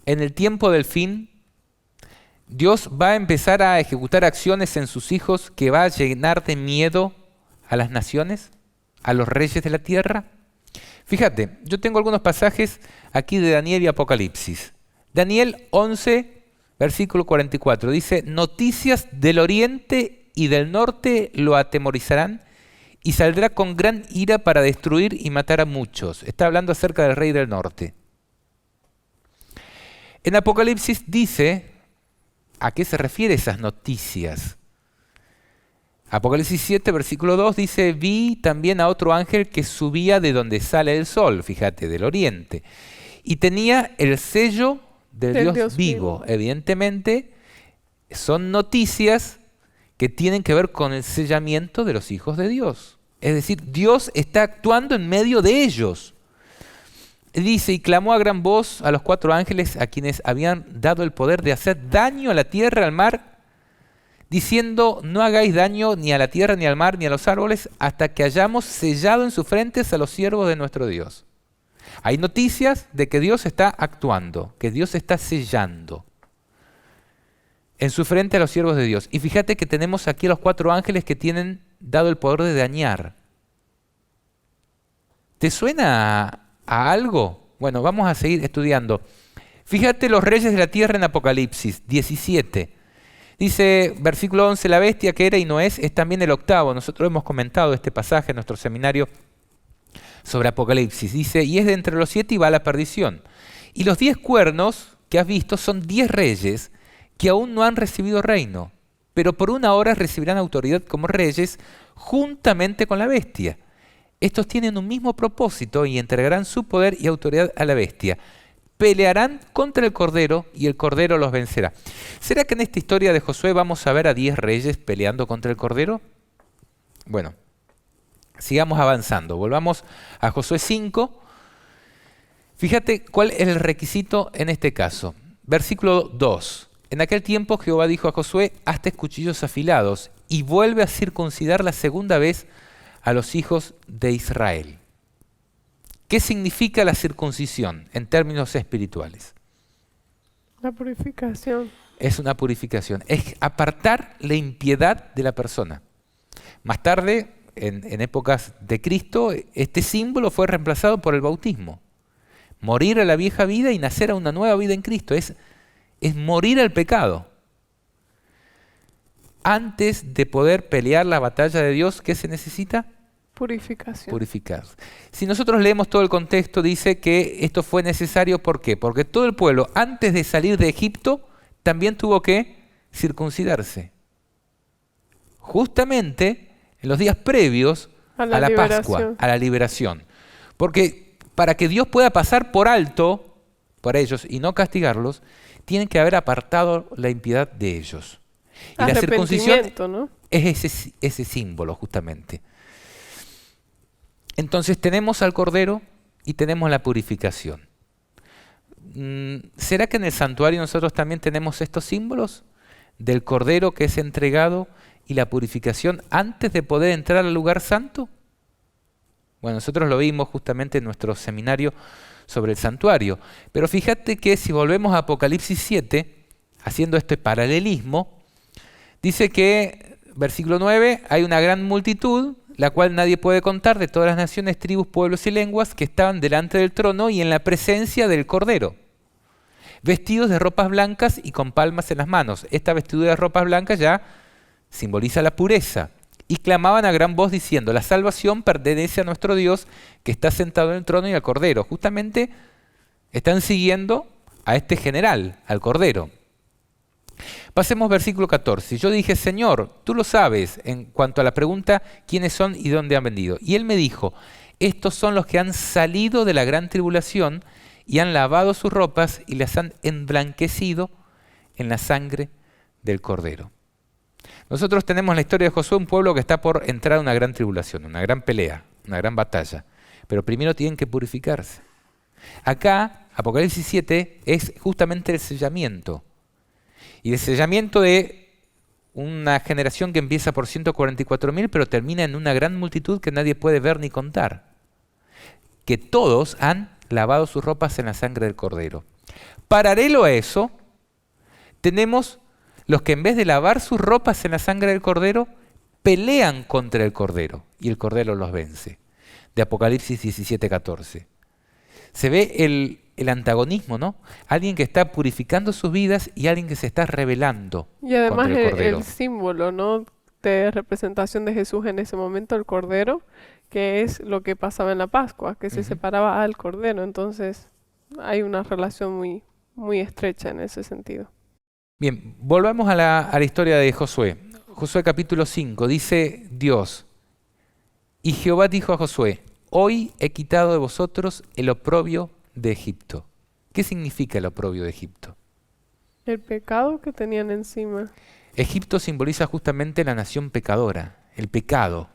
en el tiempo del fin Dios va a empezar a ejecutar acciones en sus hijos que va a llenar de miedo a las naciones, a los reyes de la tierra? Fíjate, yo tengo algunos pasajes aquí de Daniel y Apocalipsis. Daniel 11, versículo 44, dice: noticias del oriente y del norte lo atemorizarán, y saldrá con gran ira para destruir y matar a muchos. Está hablando acerca del rey del norte. En Apocalipsis dice a qué se refiere esas noticias. Apocalipsis 7, versículo 2 dice: vi también a otro ángel que subía de donde sale el sol, fíjate, del oriente, y tenía el sello del Dios vivo. Evidentemente, son noticias que tienen que ver con el sellamiento de los hijos de Dios. Es decir, Dios está actuando en medio de ellos. Dice: y clamó a gran voz a los 4 ángeles a quienes habían dado el poder de hacer daño a la tierra, al mar, diciendo: no hagáis daño ni a la tierra, ni al mar, ni a los árboles, hasta que hayamos sellado en sus frentes a los siervos de nuestro Dios. Hay noticias de que Dios está actuando, que Dios está sellando. en su frente a los siervos de Dios. Y fíjate que tenemos aquí a los 4 ángeles que tienen dado el poder de dañar. ¿Te suena a algo? Bueno, vamos a seguir estudiando. Fíjate los reyes de la tierra en Apocalipsis 17. Dice, versículo 11, la bestia que era y no es también el octavo. Nosotros hemos comentado este pasaje en nuestro seminario sobre Apocalipsis. Dice, y es de entre los 7 y va a la perdición. Y los 10 cuernos que has visto son 10 reyes que aún no han recibido reino, pero por una hora recibirán autoridad como reyes juntamente con la bestia. Estos tienen un mismo propósito y entregarán su poder y autoridad a la bestia. Pelearán contra el Cordero y el Cordero los vencerá. ¿Será que en esta historia de Josué vamos a ver a 10 reyes peleando contra el Cordero? Bueno, sigamos avanzando. Volvamos a Josué 5. Fíjate cuál es el requisito en este caso. Versículo 2. En aquel tiempo Jehová dijo a Josué, hazte cuchillos afilados y vuelve a circuncidar la segunda vez a los hijos de Israel. ¿Qué significa la circuncisión en términos espirituales? La purificación. Es una purificación, es apartar la impiedad de la persona. Más tarde, en épocas de Cristo, este símbolo fue reemplazado por el bautismo. Morir a la vieja vida y nacer a una nueva vida en Cristo. Es morir al pecado. Antes de poder pelear la batalla de Dios, ¿qué se necesita? Purificación. Purificar. Si nosotros leemos todo el contexto, dice que esto fue necesario, ¿por qué? Porque todo el pueblo, antes de salir de Egipto, también tuvo que circuncidarse. Justamente en los días previos a la Pascua, a la liberación. Porque para que Dios pueda pasar por alto por ellos y no castigarlos, tienen que haber apartado la impiedad de ellos. Y la circuncisión, ¿no?, es ese símbolo justamente. Entonces tenemos al Cordero y tenemos la purificación. ¿Será que en el santuario nosotros también tenemos estos símbolos del Cordero que es entregado y la purificación antes de poder entrar al lugar santo? Bueno, nosotros lo vimos justamente en nuestro seminario sobre el santuario. Pero fíjate que si volvemos a Apocalipsis 7, haciendo este paralelismo, dice que, versículo 9, hay una gran multitud, la cual nadie puede contar, de todas las naciones, tribus, pueblos y lenguas, que estaban delante del trono y en la presencia del Cordero, vestidos de ropas blancas y con palmas en las manos. Esta vestidura de ropas blancas ya simboliza la pureza. Y clamaban a gran voz diciendo, la salvación pertenece a nuestro Dios que está sentado en el trono y al Cordero. Justamente están siguiendo a este general, al Cordero. Pasemos versículo 14. Yo dije, Señor, tú lo sabes en cuanto a la pregunta, ¿quiénes son y dónde han venido? Y él me dijo, estos son los que han salido de la gran tribulación y han lavado sus ropas y las han emblanquecido en la sangre del Cordero. Nosotros tenemos la historia de Josué, un pueblo que está por entrar a una gran tribulación, una gran pelea, una gran batalla. Pero primero tienen que purificarse. Acá, Apocalipsis 7, es justamente el sellamiento. Y el sellamiento de una generación que empieza por 144.000, pero termina en una gran multitud que nadie puede ver ni contar. Que todos han lavado sus ropas en la sangre del Cordero. Paralelo a eso, tenemos los que en vez de lavar sus ropas en la sangre del Cordero, pelean contra el Cordero y el Cordero los vence. De Apocalipsis 17:14. Se ve el antagonismo, ¿no? Alguien que está purificando sus vidas y alguien que se está rebelando y además contra el Cordero. El símbolo, ¿no?, de representación de Jesús en ese momento, el Cordero, que es lo que pasaba en la Pascua, que se separaba al Cordero. Entonces hay una relación muy, muy estrecha en ese sentido. Bien, volvamos a la historia de Josué. Josué capítulo 5, dice Dios, y Jehová dijo a Josué, hoy he quitado de vosotros el oprobio de Egipto. ¿Qué significa el oprobio de Egipto? El pecado que tenían encima. Egipto simboliza justamente la nación pecadora, el pecado.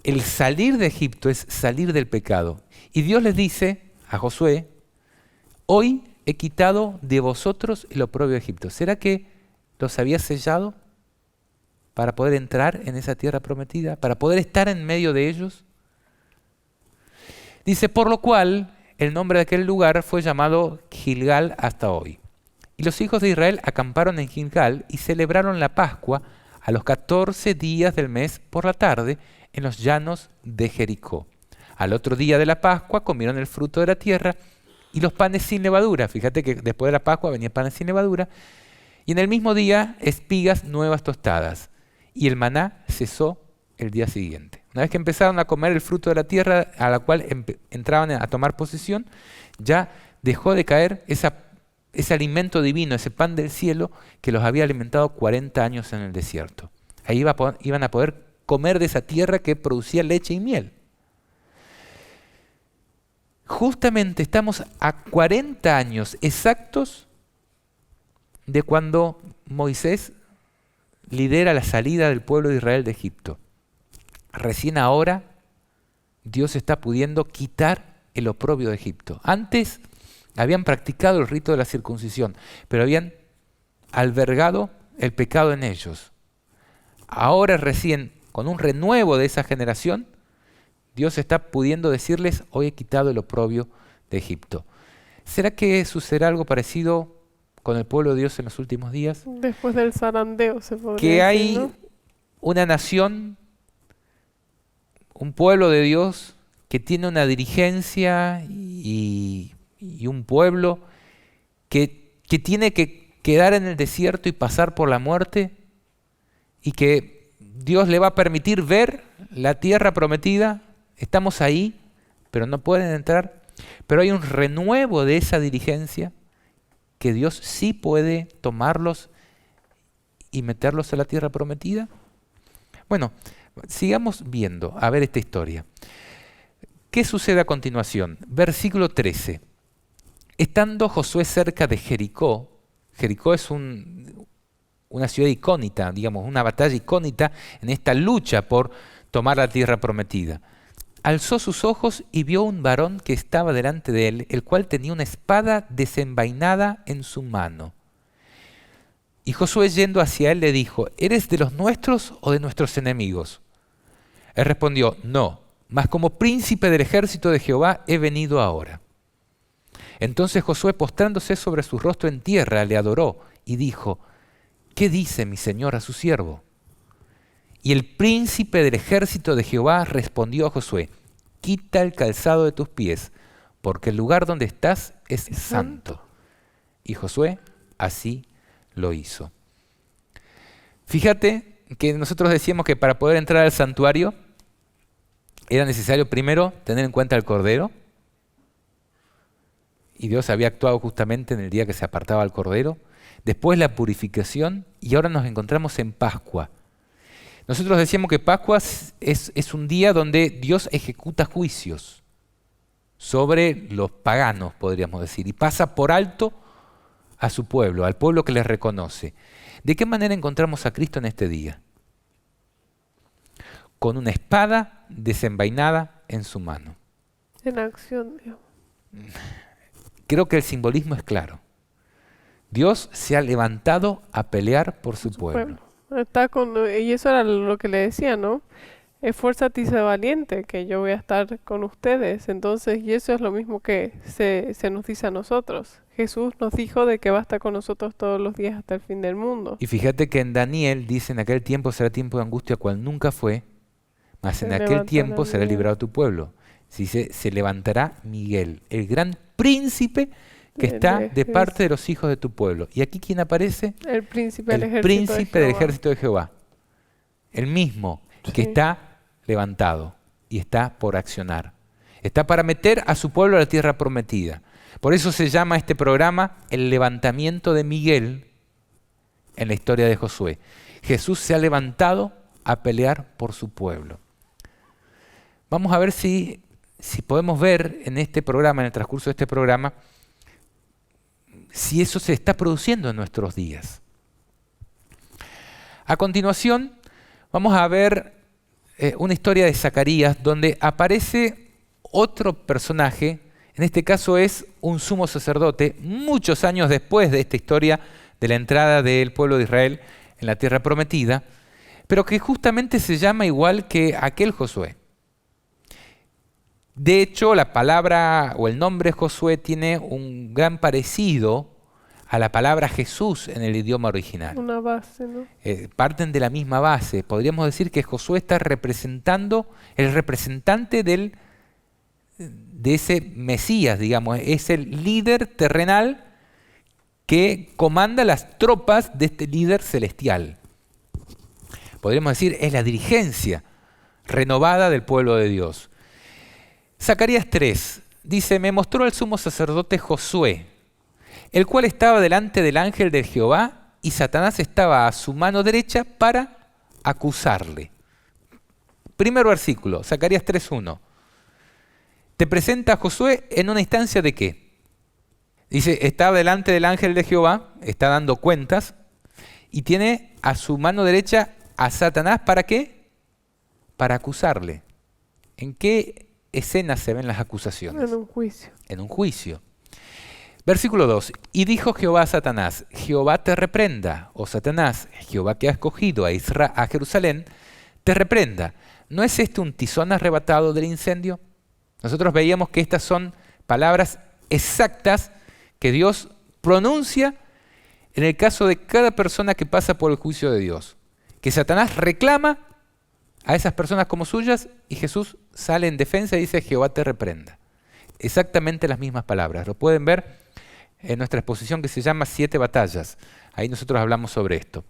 El salir de Egipto es salir del pecado. Y Dios les dice a Josué, hoy he quitado de vosotros el oprobio de Egipto. ¿Será que los había sellado para poder entrar en esa tierra prometida? ¿Para poder estar en medio de ellos? Dice, por lo cual el nombre de aquel lugar fue llamado Gilgal hasta hoy. Y los hijos de Israel acamparon en Gilgal y celebraron la Pascua a los 14 días del mes por la tarde en los llanos de Jericó. Al otro día de la Pascua comieron el fruto de la tierra y los panes sin levadura. Fíjate que después de la Pascua venía panes sin levadura. Y en el mismo día espigas nuevas tostadas. Y el maná cesó el día siguiente. Una vez que empezaron a comer el fruto de la tierra a la cual entraban a tomar posesión, ya dejó de caer ese alimento divino, ese pan del cielo que los había alimentado 40 años en el desierto. Ahí iban a poder comer de esa tierra que producía leche y miel. Justamente estamos a 40 años exactos de cuando Moisés lidera la salida del pueblo de Israel de Egipto. Recién ahora Dios está pudiendo quitar el oprobio de Egipto. Antes habían practicado el rito de la circuncisión, pero habían albergado el pecado en ellos. Ahora recién, con un renuevo de esa generación, Dios está pudiendo decirles, hoy he quitado el oprobio de Egipto. ¿Será que sucederá algo parecido con el pueblo de Dios en los últimos días? Después del zarandeo se podría Que decir, hay ¿no? una nación, un pueblo de Dios que tiene una dirigencia y un pueblo que tiene que quedar en el desierto y pasar por la muerte y que Dios le va a permitir ver la tierra prometida. Estamos ahí, pero no pueden entrar. Pero hay un renuevo de esa dirigencia que Dios sí puede tomarlos y meterlos a la tierra prometida. Bueno, sigamos viendo, a ver esta historia. ¿Qué sucede a continuación? Versículo 13. Estando Josué cerca de Jericó, Jericó es una ciudad icónica, digamos, una batalla icónica en esta lucha por tomar la tierra prometida. Alzó sus ojos y vio un varón que estaba delante de él, el cual tenía una espada desenvainada en su mano. Y Josué, yendo hacia él, le dijo, ¿eres de los nuestros o de nuestros enemigos? Él respondió, no, mas como príncipe del ejército de Jehová he venido ahora. Entonces Josué, postrándose sobre su rostro en tierra, le adoró y dijo, ¿qué dice mi señor a su siervo? Y el príncipe del ejército de Jehová respondió a Josué, quita el calzado de tus pies, porque el lugar donde estás es santo. Y Josué así lo hizo. Fíjate que nosotros decíamos que para poder entrar al santuario era necesario primero tener en cuenta el cordero, y Dios había actuado justamente en el día que se apartaba el cordero, después la purificación, y ahora nos encontramos en Pascua. Nosotros decíamos que Pascua es un día donde Dios ejecuta juicios sobre los paganos, podríamos decir, y pasa por alto a su pueblo, al pueblo que les reconoce. ¿De qué manera encontramos a Cristo en este día? Con una espada desenvainada en su mano. En acción, digamos. Creo que el simbolismo es claro. Dios se ha levantado a pelear por su pueblo. Está y eso era lo que le decía, ¿no? Esfuérzate y sé valiente, que yo voy a estar con ustedes. Entonces, y eso es lo mismo que se nos dice a nosotros. Jesús nos dijo de que va a estar con nosotros todos los días hasta el fin del mundo. Y fíjate que en Daniel dice, en aquel tiempo será tiempo de angustia cual nunca fue, mas en aquel tiempo será librado tu pueblo. Se levantará Miguel, el gran príncipe que está de parte de los hijos de tu pueblo. ¿Y aquí quién aparece? El príncipe del ejército de Jehová. El mismo que está levantado y está por accionar. Está para meter a su pueblo a la tierra prometida. Por eso se llama este programa el levantamiento de Miguel en la historia de Josué. Jesús se ha levantado a pelear por su pueblo. Vamos a ver si podemos ver en este programa, en el transcurso de este programa, si eso se está produciendo en nuestros días. A continuación, vamos a ver una historia de Zacarías donde aparece otro personaje, en este caso es un sumo sacerdote, muchos años después de esta historia de la entrada del pueblo de Israel en la tierra prometida, pero que justamente se llama igual que aquel Josué. De hecho, la palabra o el nombre Josué tiene un gran parecido a la palabra Jesús en el idioma original. Una base, ¿no? Parten de la misma base. Podríamos decir que Josué está representando, el representante de ese Mesías, digamos, es el líder terrenal que comanda las tropas de este líder celestial. Podríamos decir, es la dirigencia renovada del pueblo de Dios. Zacarías 3 dice, me mostró el sumo sacerdote Josué, el cual estaba delante del ángel de Jehová, y Satanás estaba a su mano derecha para acusarle. Primer versículo, Zacarías 3:1. Te presenta a Josué en una instancia de qué. Dice, estaba delante del ángel de Jehová, está dando cuentas, y tiene a su mano derecha a Satanás, ¿para qué? Para acusarle. ¿En qué escena se ven las acusaciones? En un juicio. En un juicio. Versículo 2. Y dijo Jehová a Satanás, Jehová te reprenda, o Satanás, Jehová que ha escogido a Jerusalén, te reprenda. ¿No es este un tizón arrebatado del incendio? Nosotros veíamos que estas son palabras exactas que Dios pronuncia en el caso de cada persona que pasa por el juicio de Dios. Que Satanás reclama a esas personas como suyas y Jesús sale en defensa y dice, Jehová te reprenda. Exactamente las mismas palabras. Lo pueden ver en nuestra exposición que se llama 7 batallas. Ahí nosotros hablamos sobre esto.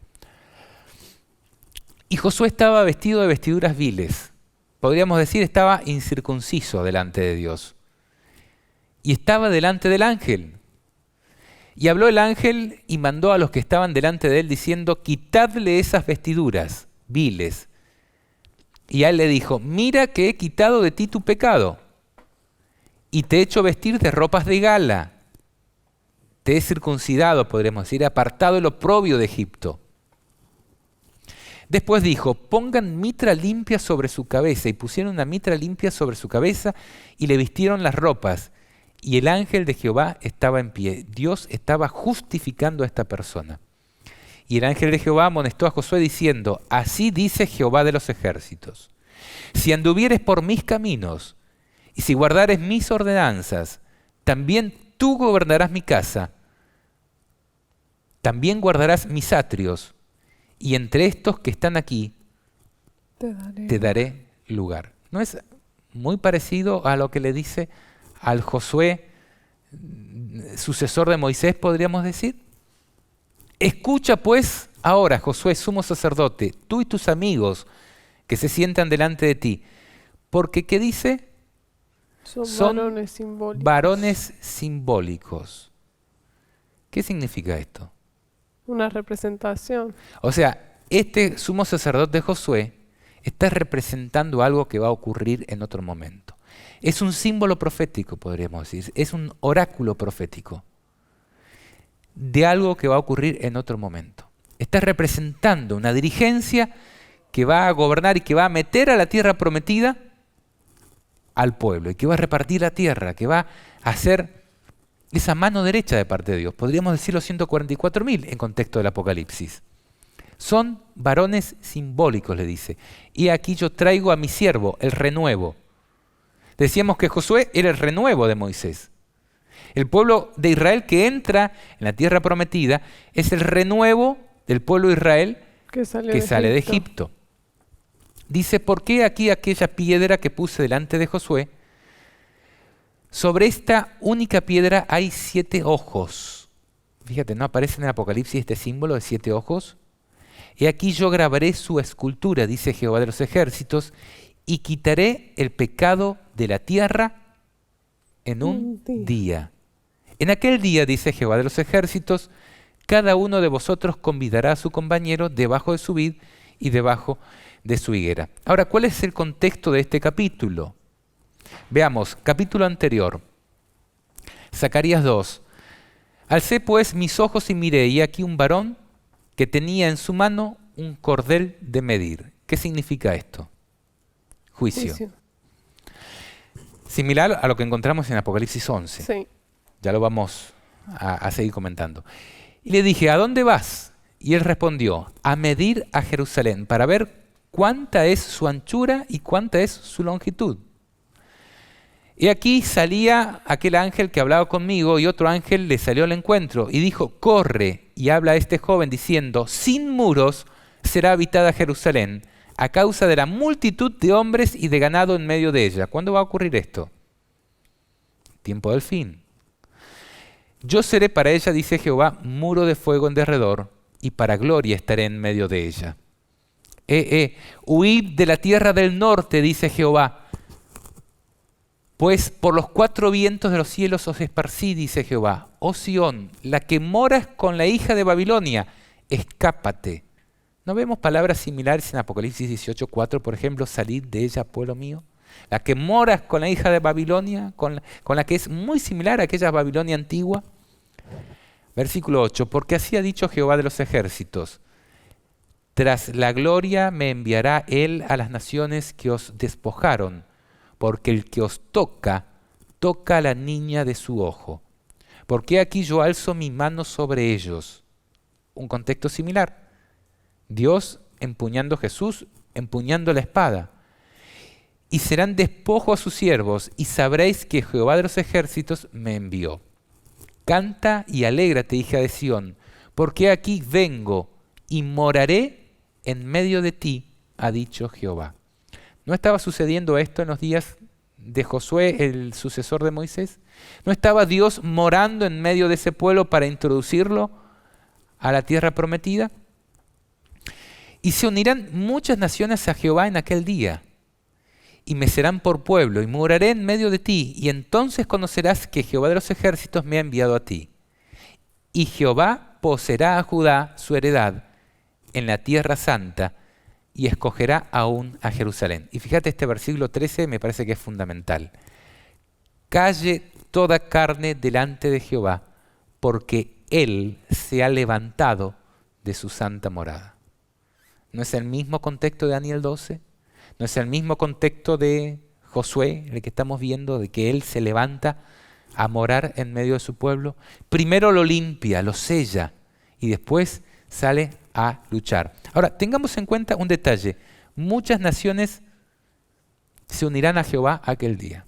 Y Josué estaba vestido de vestiduras viles. Podríamos decir, estaba incircunciso delante de Dios. Y estaba delante del ángel. Y habló el ángel y mandó a los que estaban delante de él diciendo, quitadle esas vestiduras viles. Y a él le dijo, mira que he quitado de ti tu pecado y te he hecho vestir de ropas de gala. Te he circuncidado, podríamos decir, apartado el oprobio de Egipto. Después dijo, pongan mitra limpia sobre su cabeza. Y pusieron una mitra limpia sobre su cabeza y le vistieron las ropas. Y el ángel de Jehová estaba en pie. Dios estaba justificando a esta persona. Y el ángel de Jehová amonestó a Josué diciendo, así dice Jehová de los ejércitos, si anduvieres por mis caminos y si guardares mis ordenanzas, también tú gobernarás mi casa, también guardarás mis atrios, y entre estos que están aquí te daré lugar. ¿No es muy parecido a lo que le dice al Josué, sucesor de Moisés, podríamos decir? Escucha pues ahora, Josué, sumo sacerdote, tú y tus amigos que se sientan delante de ti, porque ¿qué dice? Son varones simbólicos. Varones simbólicos. ¿Qué significa esto? Una representación. O sea, este sumo sacerdote Josué está representando algo que va a ocurrir en otro momento. Es un símbolo profético, podríamos decir, es un oráculo profético de algo que va a ocurrir en otro momento. Está representando una dirigencia que va a gobernar y que va a meter a la tierra prometida al pueblo y que va a repartir la tierra, que va a hacer esa mano derecha de parte de Dios. Podríamos decir los 144.000 en contexto del Apocalipsis. Son varones simbólicos, le dice. Y aquí yo traigo a mi siervo, el renuevo. Decíamos que Josué era el renuevo de Moisés. El pueblo de Israel que entra en la tierra prometida es el renuevo del pueblo de Israel que sale de Egipto. Dice, ¿por qué aquí aquella piedra que puse delante de Josué? Sobre esta única piedra hay 7 ojos. Fíjate, ¿no aparece en el Apocalipsis este símbolo de 7 ojos? Y aquí yo grabaré su escultura, dice Jehová de los ejércitos, y quitaré el pecado de la tierra en un día. En aquel día, dice Jehová de los ejércitos, cada uno de vosotros convidará a su compañero debajo de su vid y debajo de su higuera. Ahora, ¿cuál es el contexto de este capítulo? Veamos, capítulo anterior, Zacarías 2. Alcé pues mis ojos y miré, y aquí un varón que tenía en su mano un cordel de medir. ¿Qué significa esto? Juicio. Similar a lo que encontramos en Apocalipsis 11. Sí. Ya lo vamos a seguir comentando. Y le dije, ¿a dónde vas? Y él respondió, a medir a Jerusalén para ver cuánta es su anchura y cuánta es su longitud. Y aquí salía aquel ángel que hablaba conmigo y otro ángel le salió al encuentro y dijo, corre y habla a este joven diciendo, sin muros será habitada Jerusalén a causa de la multitud de hombres y de ganado en medio de ella. ¿Cuándo va a ocurrir esto? Tiempo del fin. Yo seré para ella, dice Jehová, muro de fuego en derredor, y para gloria estaré en medio de ella. Huid de la tierra del norte, dice Jehová, pues por los cuatro vientos de los cielos os esparcí, dice Jehová. Oh Sión, la que moras con la hija de Babilonia, escápate. ¿No vemos palabras similares en Apocalipsis 18:4, por ejemplo, salid de ella, pueblo mío? La que moras con la hija de Babilonia, con la que es muy similar a aquella Babilonia antigua. Versículo 8, porque así ha dicho Jehová de los ejércitos, tras la gloria me enviará él a las naciones que os despojaron, porque el que os toca, toca a la niña de su ojo. Porque aquí yo alzo mi mano sobre ellos. Un contexto similar. Dios empuñando Jesús, empuñando la espada. Y serán despojo a sus siervos, y sabréis que Jehová de los ejércitos me envió. Canta y alégrate, hija de Sión, porque aquí vengo y moraré en medio de ti, ha dicho Jehová. ¿No estaba sucediendo esto en los días de Josué, el sucesor de Moisés? ¿No estaba Dios morando en medio de ese pueblo para introducirlo a la tierra prometida? Y se unirán muchas naciones a Jehová en aquel día, y me serán por pueblo, y moraré en medio de ti, y entonces conocerás que Jehová de los ejércitos me ha enviado a ti. Y Jehová poseerá a Judá su heredad en la tierra santa, y escogerá aún a Jerusalén. Y fíjate, este versículo 13 me parece que es fundamental. Calle toda carne delante de Jehová, porque Él se ha levantado de su santa morada. ¿No es el mismo contexto de Daniel 12? ¿No es el mismo contexto de Josué, el que estamos viendo, de que Él se levanta a morar en medio de su pueblo? Primero lo limpia, lo sella, y después sale a luchar. Ahora, tengamos en cuenta un detalle. Muchas naciones se unirán a Jehová aquel día.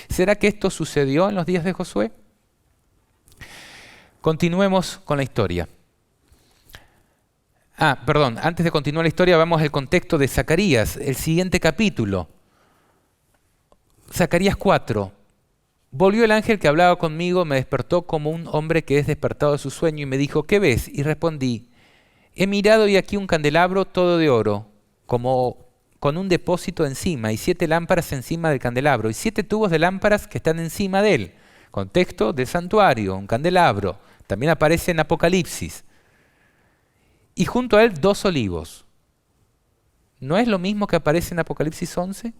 ¿Será que esto sucedió en los días de Josué? Continuemos con la historia. Antes de continuar la historia, vamos al contexto de Zacarías, el siguiente capítulo. Zacarías 4. Volvió el ángel que hablaba conmigo, me despertó como un hombre que es despertado de su sueño y me dijo, ¿qué ves? Y respondí, he mirado y aquí un candelabro todo de oro, como con un depósito encima y 7 lámparas encima del candelabro y 7 tubos de lámparas que están encima de él. Contexto del santuario, un candelabro. También aparece en Apocalipsis. Y junto a él 2 olivos. ¿No es lo mismo que aparece en Apocalipsis 11?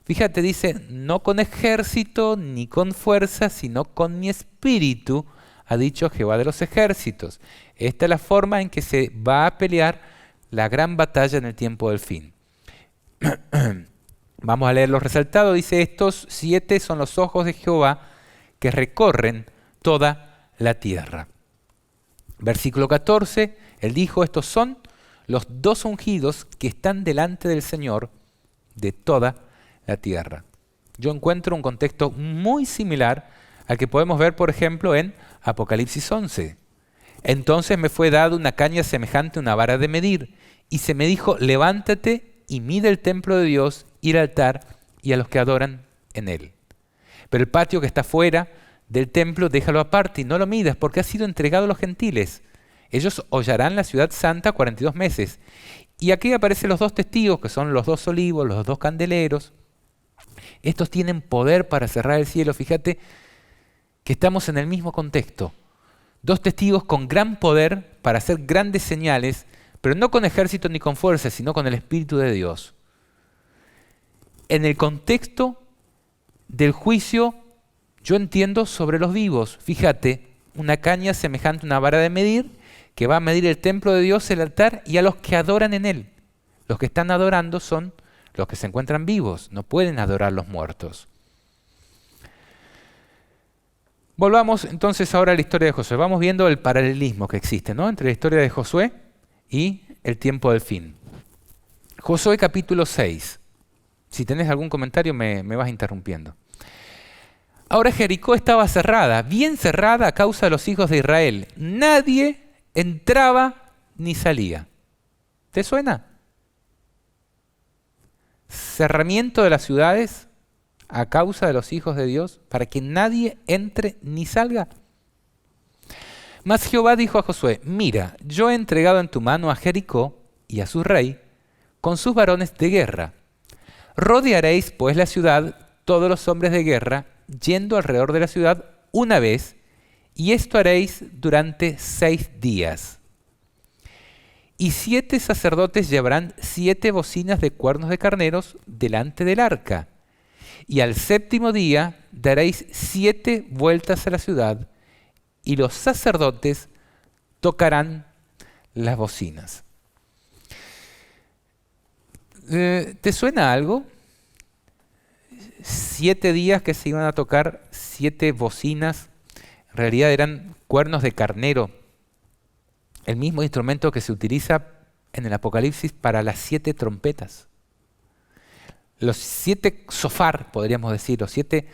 Fíjate, dice, no con ejército ni con fuerza, sino con mi espíritu, ha dicho Jehová de los ejércitos. Esta es la forma en que se va a pelear la gran batalla en el tiempo del fin. Vamos a leer los resaltados. Dice, estos 7 son los ojos de Jehová que recorren toda la tierra. Versículo 14, él dijo, estos son los 2 ungidos que están delante del Señor de toda la tierra. Yo encuentro un contexto muy similar al que podemos ver, por ejemplo, en Apocalipsis 11. Entonces me fue dado una caña semejante a una vara de medir, y se me dijo, levántate y mide el templo de Dios y el altar y a los que adoran en él. Pero el patio que está fuera del templo déjalo aparte y no lo midas, porque ha sido entregado a los gentiles. Ellos hollarán la ciudad santa 42 meses. Y aquí aparecen los 2 testigos, que son los 2 olivos, los 2 candeleros. Estos tienen poder para cerrar el cielo. Fíjate que estamos en el mismo contexto. 2 testigos con gran poder para hacer grandes señales, pero no con ejército ni con fuerza, sino con el Espíritu de Dios. En el contexto del juicio, yo entiendo sobre los vivos. Fíjate, una caña semejante a una vara de medir, que va a medir el templo de Dios, el altar, y a los que adoran en él. Los que están adorando son los que se encuentran vivos, no pueden adorar los muertos. Volvamos entonces ahora a la historia de Josué. Vamos viendo el paralelismo que existe, ¿no?, entre la historia de Josué y el tiempo del fin. Josué capítulo 6. Si tenés algún comentario me vas interrumpiendo. Ahora Jericó estaba cerrada, bien cerrada a causa de los hijos de Israel. Nadie entraba ni salía. ¿Te suena? Cerramiento de las ciudades a causa de los hijos de Dios, para que nadie entre ni salga. Mas Jehová dijo a Josué: mira, yo he entregado en tu mano a Jericó y a su rey, con sus varones de guerra. Rodearéis pues la ciudad, todos los hombres de guerra, yendo alrededor de la ciudad una vez, y esto haréis durante 6 días. Y 7 sacerdotes llevarán 7 bocinas de cuernos de carneros delante del arca. Y al 7º día daréis 7 vueltas a la ciudad, y los sacerdotes tocarán las bocinas. ¿Te suena algo? 7 días que se iban a tocar 7 bocinas. En realidad eran cuernos de carnero, el mismo instrumento que se utiliza en el Apocalipsis para las 7 trompetas. Los 7 sofar, podríamos decir, los 7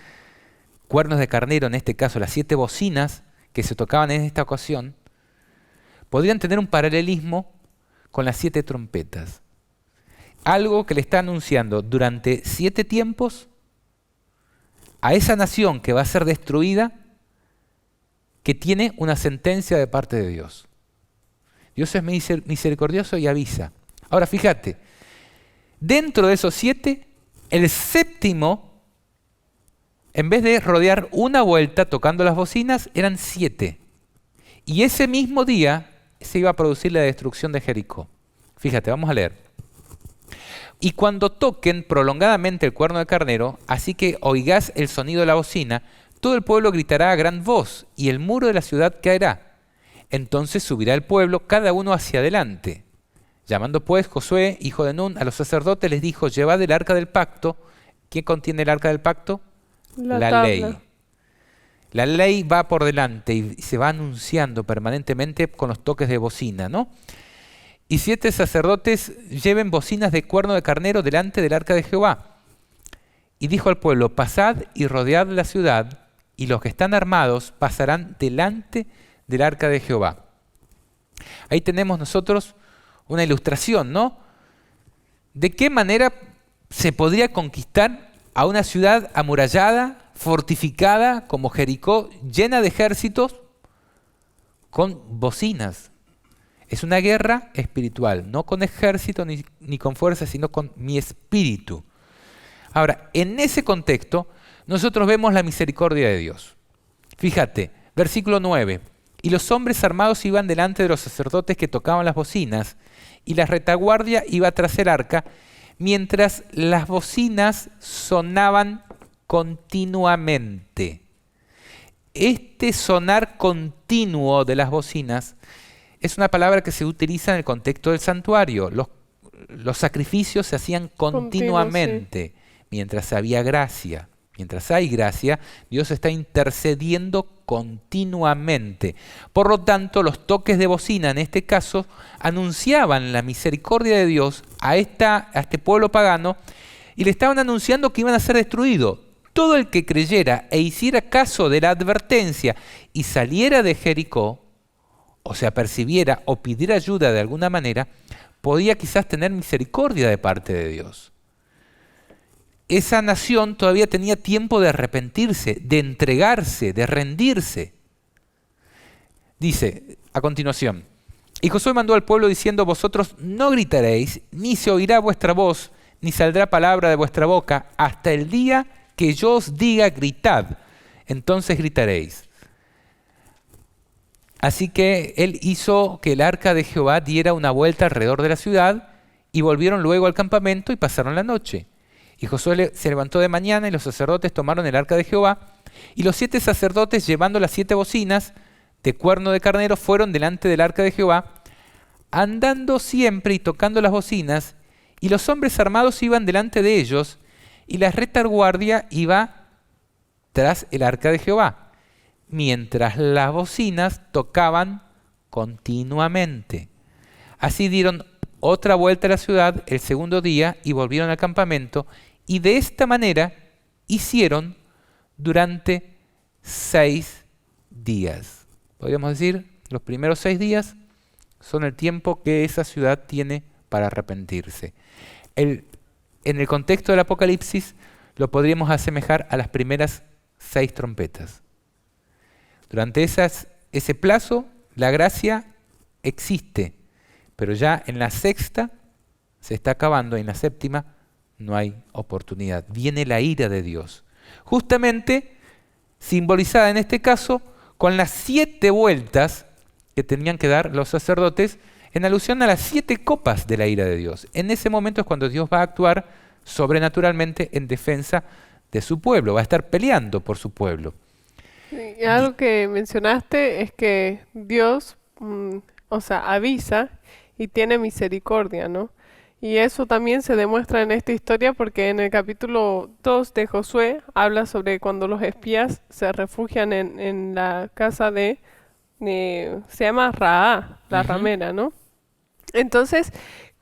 cuernos de carnero, en este caso las 7 bocinas que se tocaban en esta ocasión, podrían tener un paralelismo con las 7 trompetas. Algo que le está anunciando durante 7 tiempos a esa nación que va a ser destruida, que tiene una sentencia de parte de Dios. Dios es misericordioso y avisa. Ahora fíjate, dentro de esos 7, el 7º, en vez de rodear una vuelta tocando las bocinas, eran 7. Y ese mismo día se iba a producir la destrucción de Jericó. Fíjate, vamos a leer. Y cuando toquen prolongadamente el cuerno de carnero, así que oigáis el sonido de la bocina, todo el pueblo gritará a gran voz, y el muro de la ciudad caerá. Entonces subirá el pueblo, cada uno hacia adelante. Llamando pues Josué, hijo de Nun, a los sacerdotes, les dijo: llevad el arca del pacto. ¿Qué contiene el arca del pacto? La ley. La ley va por delante y se va anunciando permanentemente con los toques de bocina, ¿no? Y 7 sacerdotes lleven bocinas de cuerno de carnero delante del arca de Jehová. Y dijo al pueblo: pasad y rodead la ciudad, y los que están armados pasarán delante del arca de Jehová. Ahí tenemos nosotros una ilustración, ¿no? ¿De qué manera se podría conquistar a una ciudad amurallada, fortificada como Jericó, llena de ejércitos, con bocinas? Es una guerra espiritual, no con ejército ni con fuerza, sino con mi espíritu. Ahora, en ese contexto, nosotros vemos la misericordia de Dios. Fíjate, versículo 9. Y los hombres armados iban delante de los sacerdotes que tocaban las bocinas, y la retaguardia iba tras el arca, mientras las bocinas sonaban continuamente. Este sonar continuo de las bocinas es una palabra que se utiliza en el contexto del santuario. Los sacrificios se hacían continuamente, mientras había gracia. Mientras hay gracia, Dios está intercediendo continuamente. Por lo tanto, los toques de bocina en este caso anunciaban la misericordia de Dios a este pueblo pagano, y le estaban anunciando que iban a ser destruidos. Todo el que creyera e hiciera caso de la advertencia y saliera de Jericó, o se apercibiera o pidiera ayuda de alguna manera, podía quizás tener misericordia de parte de Dios. Esa nación todavía tenía tiempo de arrepentirse, de entregarse, de rendirse. Dice a continuación: y Josué mandó al pueblo diciendo: vosotros no gritaréis, ni se oirá vuestra voz, ni saldrá palabra de vuestra boca, hasta el día que yo os diga gritad, entonces gritaréis. Así que él hizo que el arca de Jehová diera una vuelta alrededor de la ciudad, y volvieron luego al campamento y pasaron la noche. Y Josué se levantó de mañana, y los sacerdotes tomaron el arca de Jehová, y los 7 sacerdotes, llevando las 7 bocinas de cuerno de carnero, fueron delante del arca de Jehová, andando siempre y tocando las bocinas, y los hombres armados iban delante de ellos, y la retaguardia iba tras el arca de Jehová, mientras las bocinas tocaban continuamente. Así dieron otra vuelta a la ciudad el 2º día y volvieron al campamento, y de esta manera hicieron durante 6 días. Podríamos decir, los primeros 6 días son el tiempo que esa ciudad tiene para arrepentirse. En el contexto del Apocalipsis lo podríamos asemejar a las primeras 6 trompetas. Durante ese plazo, la gracia existe, pero ya en la sexta se está acabando y en la séptima no hay oportunidad. Viene la ira de Dios. Justamente simbolizada en este caso con las 7 vueltas que tenían que dar los sacerdotes en alusión a las 7 copas de la ira de Dios. En ese momento es cuando Dios va a actuar sobrenaturalmente en defensa de su pueblo, va a estar peleando por su pueblo. Sí, y algo que mencionaste es que Dios, avisa y tiene misericordia, ¿no? Y eso también se demuestra en esta historia porque en el capítulo 2 de Josué habla sobre cuando los espías se refugian en la casa se llama Raá, la ramera, ¿no? Entonces,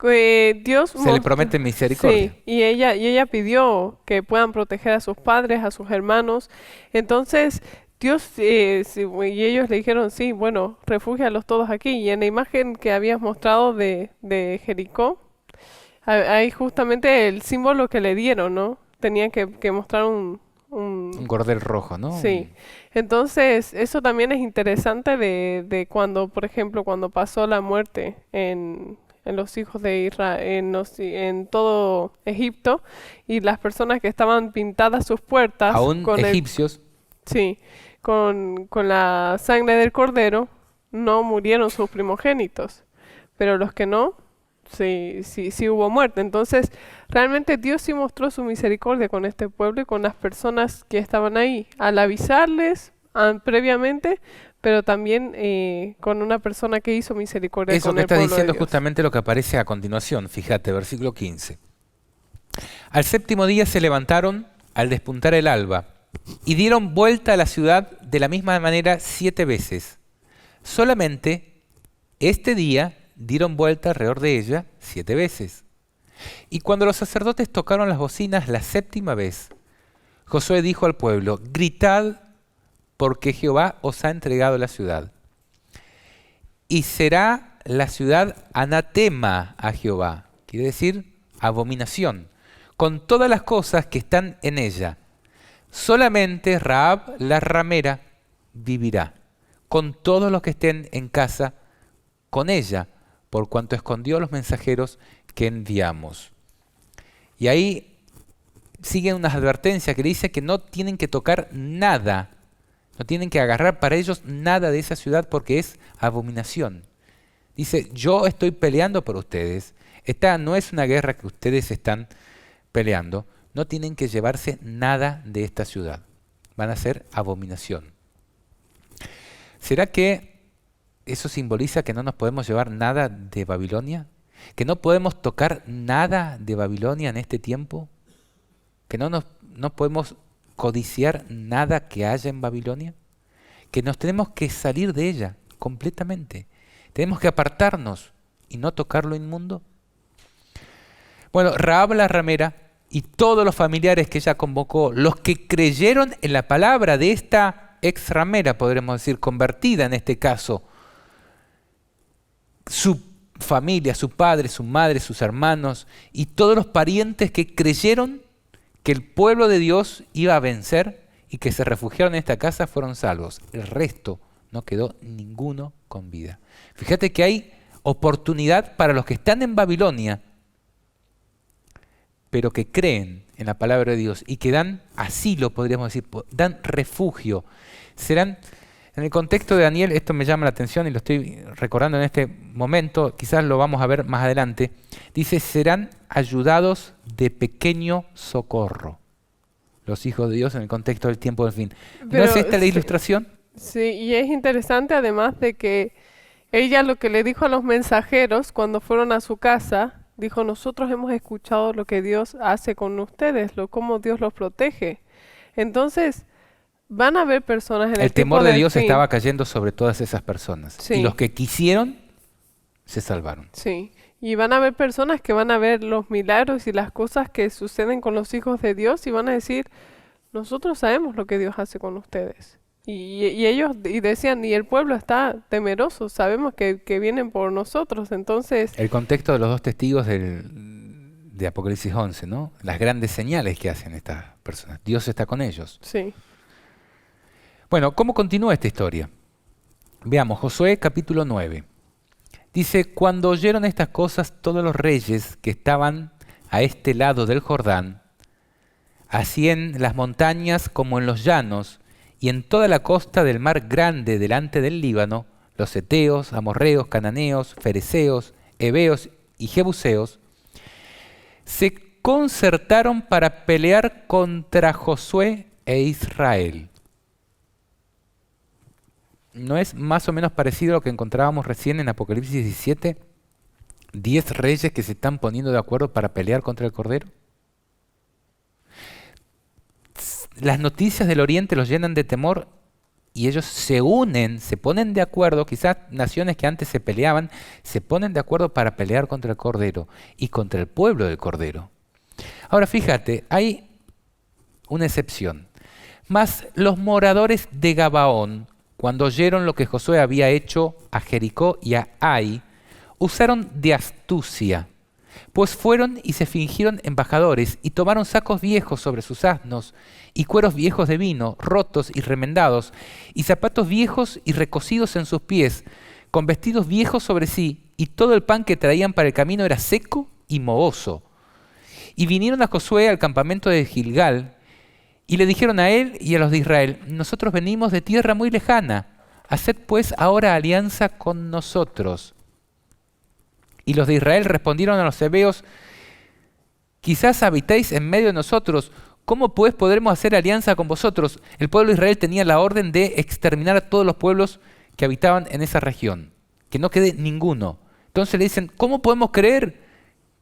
Dios Se le promete misericordia. Sí, y ella pidió que puedan proteger a sus padres, a sus hermanos. Entonces, Dios, y ellos le dijeron, sí, bueno, refúgialos todos aquí. Y en la imagen que habías mostrado de Jericó, hay justamente el símbolo que le dieron, ¿no? Tenían que mostrar un cordel rojo, ¿no? Sí. Entonces, eso también es interesante de cuando, por ejemplo, cuando pasó la muerte en los hijos de Israel, en todo Egipto, y las personas que estaban pintadas sus puertas Aún con egipcios. Sí, con la sangre del cordero, no murieron sus primogénitos, pero los que no, sí hubo muerte. Entonces, realmente Dios sí mostró su misericordia con este pueblo y con las personas que estaban ahí, al avisarles previamente, pero también con una persona que hizo misericordia Eso con que el está pueblo de diciendo es Dios. justamente lo que aparece a continuación. Fíjate, versículo 15. Al séptimo día se levantaron al despuntar el alba y dieron vuelta a la ciudad de la misma manera 7 veces. Solamente este día dieron vuelta alrededor de ella 7 veces. Y cuando los sacerdotes tocaron las bocinas la 7ª vez, Josué dijo al pueblo: gritad, porque Jehová os ha entregado la ciudad. Y será la ciudad anatema a Jehová, quiere decir abominación, con todas las cosas que están en ella. Solamente Rahab la ramera vivirá, con todos los que estén en casa con ella, por cuanto escondió a los mensajeros que enviamos. Y ahí siguen unas advertencias que le dice que no tienen que tocar nada, no tienen que agarrar para ellos nada de esa ciudad porque es abominación. Dice, yo estoy peleando por ustedes, esta no es una guerra que ustedes están peleando, no tienen que llevarse nada de esta ciudad, van a ser abominación. ¿Será que eso simboliza que no nos podemos llevar nada de Babilonia? ¿Que no podemos tocar nada de Babilonia en este tiempo? ¿Que no podemos codiciar nada que haya en Babilonia? ¿Que nos tenemos que salir de ella completamente? ¿Tenemos que apartarnos y no tocar lo inmundo? Bueno, Rahab la ramera y todos los familiares que ella convocó, los que creyeron en la palabra de esta ex ramera, podremos decir, convertida en este caso, su familia, su padre, su madre, sus hermanos y todos los parientes que creyeron que el pueblo de Dios iba a vencer y que se refugiaron en esta casa fueron salvos. El resto no quedó ninguno con vida. Fíjate que hay oportunidad para los que están en Babilonia, pero que creen en la palabra de Dios y que dan asilo, podríamos decir, dan refugio. Serán, en el contexto de Daniel, esto me llama la atención y lo estoy recordando en este momento, quizás lo vamos a ver más adelante, dice, serán ayudados de pequeño socorro. Los hijos de Dios en el contexto del tiempo del fin. ¿No es esta la ilustración? Sí, y es interesante además de que ella lo que le dijo a los mensajeros cuando fueron a su casa, dijo, nosotros hemos escuchado lo que Dios hace con ustedes, cómo Dios los protege. Entonces, van a haber personas en el temor de Dios fin. estaba cayendo sobre todas esas personas. Sí. Y los que quisieron, se salvaron. Sí, y van a haber personas que van a ver los milagros y las cosas que suceden con los hijos de Dios y van a decir, nosotros sabemos lo que Dios hace con ustedes. Y ellos decían, y el pueblo está temeroso, sabemos que vienen por nosotros. Entonces, El contexto de los dos testigos de Apocalipsis 11, ¿no? Las grandes señales que hacen estas personas. Dios está con ellos. sí, Bueno, ¿cómo continúa esta historia? Veamos, Josué capítulo 9. Dice, cuando oyeron estas cosas todos los reyes que estaban a este lado del Jordán, así en las montañas como en los llanos, y en toda la costa del mar grande delante del Líbano, los heteos, amorreos, cananeos, fereceos, heveos y jebuseos, se concertaron para pelear contra Josué e Israel. ¿No es más o menos parecido a lo que encontrábamos recién en Apocalipsis 17? 10 reyes que se están poniendo de acuerdo para pelear contra el Cordero. Las noticias del Oriente los llenan de temor y ellos se unen, se ponen de acuerdo, quizás naciones que antes se peleaban, se ponen de acuerdo para pelear contra el Cordero y contra el pueblo del Cordero. Ahora fíjate, hay una excepción. Mas los moradores de Gabaón, cuando oyeron lo que Josué había hecho a Jericó y a Ai, usaron de astucia, pues fueron y se fingieron embajadores y tomaron sacos viejos sobre sus asnos y cueros viejos de vino, rotos y remendados, y zapatos viejos y recocidos en sus pies, con vestidos viejos sobre sí, y todo el pan que traían para el camino era seco y mohoso. Y vinieron a Josué al campamento de Gilgal, y le dijeron a él y a los de Israel, nosotros venimos de tierra muy lejana, haced pues ahora alianza con nosotros. Y los de Israel respondieron a los heveos, quizás habitéis en medio de nosotros, ¿cómo pues podremos hacer alianza con vosotros? El pueblo de Israel tenía la orden de exterminar a todos los pueblos que habitaban en esa región, que no quede ninguno. Entonces le dicen, ¿cómo podemos creer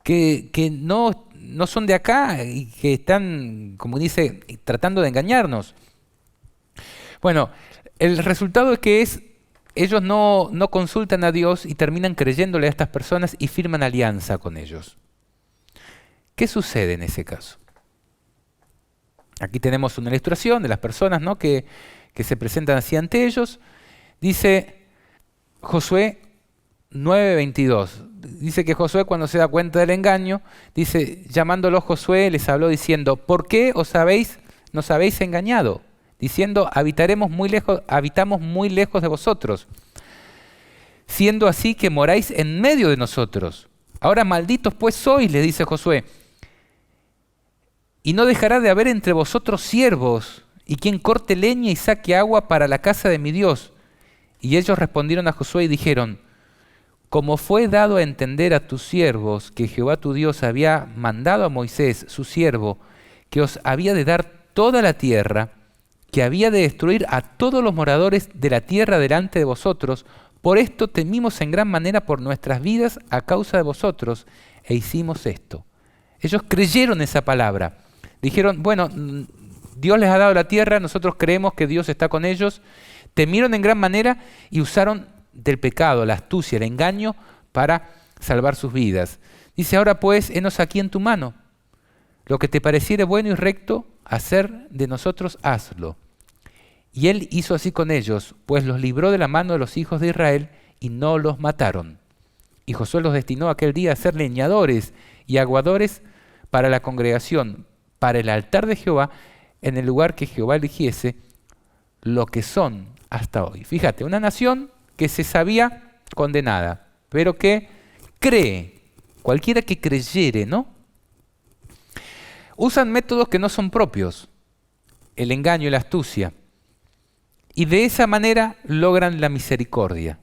que no son de acá y que están, como dice, tratando de engañarnos? Bueno, el resultado es que ellos no consultan a Dios y terminan creyéndole a estas personas y firman alianza con ellos. ¿Qué sucede en ese caso? Aquí tenemos una ilustración de las personas, ¿no?, que se presentan así ante ellos. Dice Josué 9:22. Dice que Josué, cuando se da cuenta del engaño, dice, llamándolo Josué, les habló diciendo, ¿por qué nos habéis engañado? Diciendo, habitamos muy lejos de vosotros, siendo así que moráis en medio de nosotros. Ahora malditos pues sois, le dice Josué, y no dejará de haber entre vosotros siervos, y quien corte leña y saque agua para la casa de mi Dios. Y ellos respondieron a Josué y dijeron, como fue dado a entender a tus siervos que Jehová tu Dios había mandado a Moisés, su siervo, que os había de dar toda la tierra, que había de destruir a todos los moradores de la tierra delante de vosotros, por esto temimos en gran manera por nuestras vidas a causa de vosotros, e hicimos esto. Ellos creyeron esa palabra. Dijeron, bueno, Dios les ha dado la tierra, nosotros creemos que Dios está con ellos. Temieron en gran manera y usaron del pecado, la astucia, el engaño para salvar sus vidas. Dice, ahora pues, henos aquí en tu mano. Lo que te pareciere bueno y recto hacer de nosotros, hazlo. Y él hizo así con ellos, pues los libró de la mano de los hijos de Israel y no los mataron. Y Josué los destinó aquel día a ser leñadores y aguadores para la congregación, para el altar de Jehová, en el lugar que Jehová eligiese, lo que son hasta hoy. Fíjate, una nación que se sabía condenada, pero que cree, cualquiera que creyere, ¿no? Usan métodos que no son propios, el engaño y la astucia, y de esa manera logran la misericordia,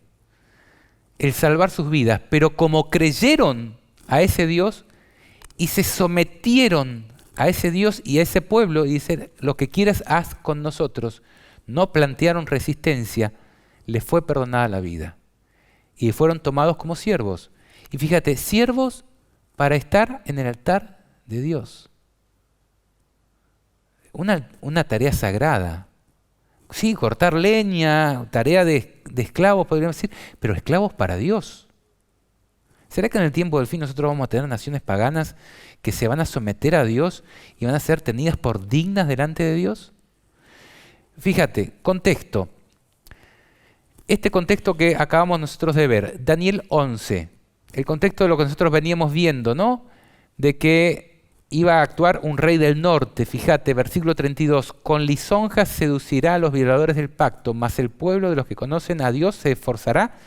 el salvar sus vidas, pero como creyeron a ese Dios y se sometieron a ese Dios y a ese pueblo y dicen, lo que quieras haz con nosotros, no plantearon resistencia, les fue perdonada la vida y fueron tomados como siervos. Y fíjate, siervos para estar en el altar de Dios. Una tarea sagrada. Sí, cortar leña, tarea de esclavos, podríamos decir, pero esclavos para Dios. ¿Será que en el tiempo del fin nosotros vamos a tener naciones paganas que se van a someter a Dios y van a ser tenidas por dignas delante de Dios? Fíjate, contexto. Este contexto que acabamos nosotros de ver, Daniel 11, el contexto de lo que nosotros veníamos viendo, ¿no? De que iba a actuar un rey del norte, fíjate, versículo 32, con lisonjas seducirá a los violadores del pacto, mas el pueblo de los que conocen a Dios se esforzará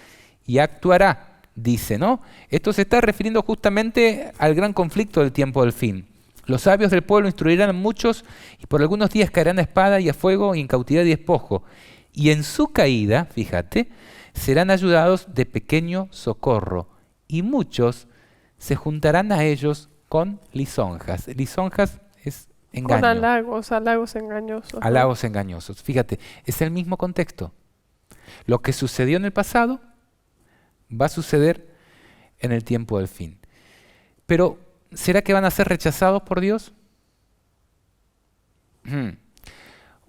y actuará, dice, ¿no? Esto se está refiriendo justamente al gran conflicto del tiempo del fin. Los sabios del pueblo instruirán a muchos y por algunos días caerán a espada y a fuego y en cautividad y despojo. Y en su caída, fíjate, serán ayudados de pequeño socorro y muchos se juntarán a ellos con lisonjas. Lisonjas es engaño. Con halagos engañosos, ¿no? Halagos engañosos. Fíjate, es el mismo contexto. Lo que sucedió en el pasado va a suceder en el tiempo del fin. Pero, ¿será que van a ser rechazados por Dios?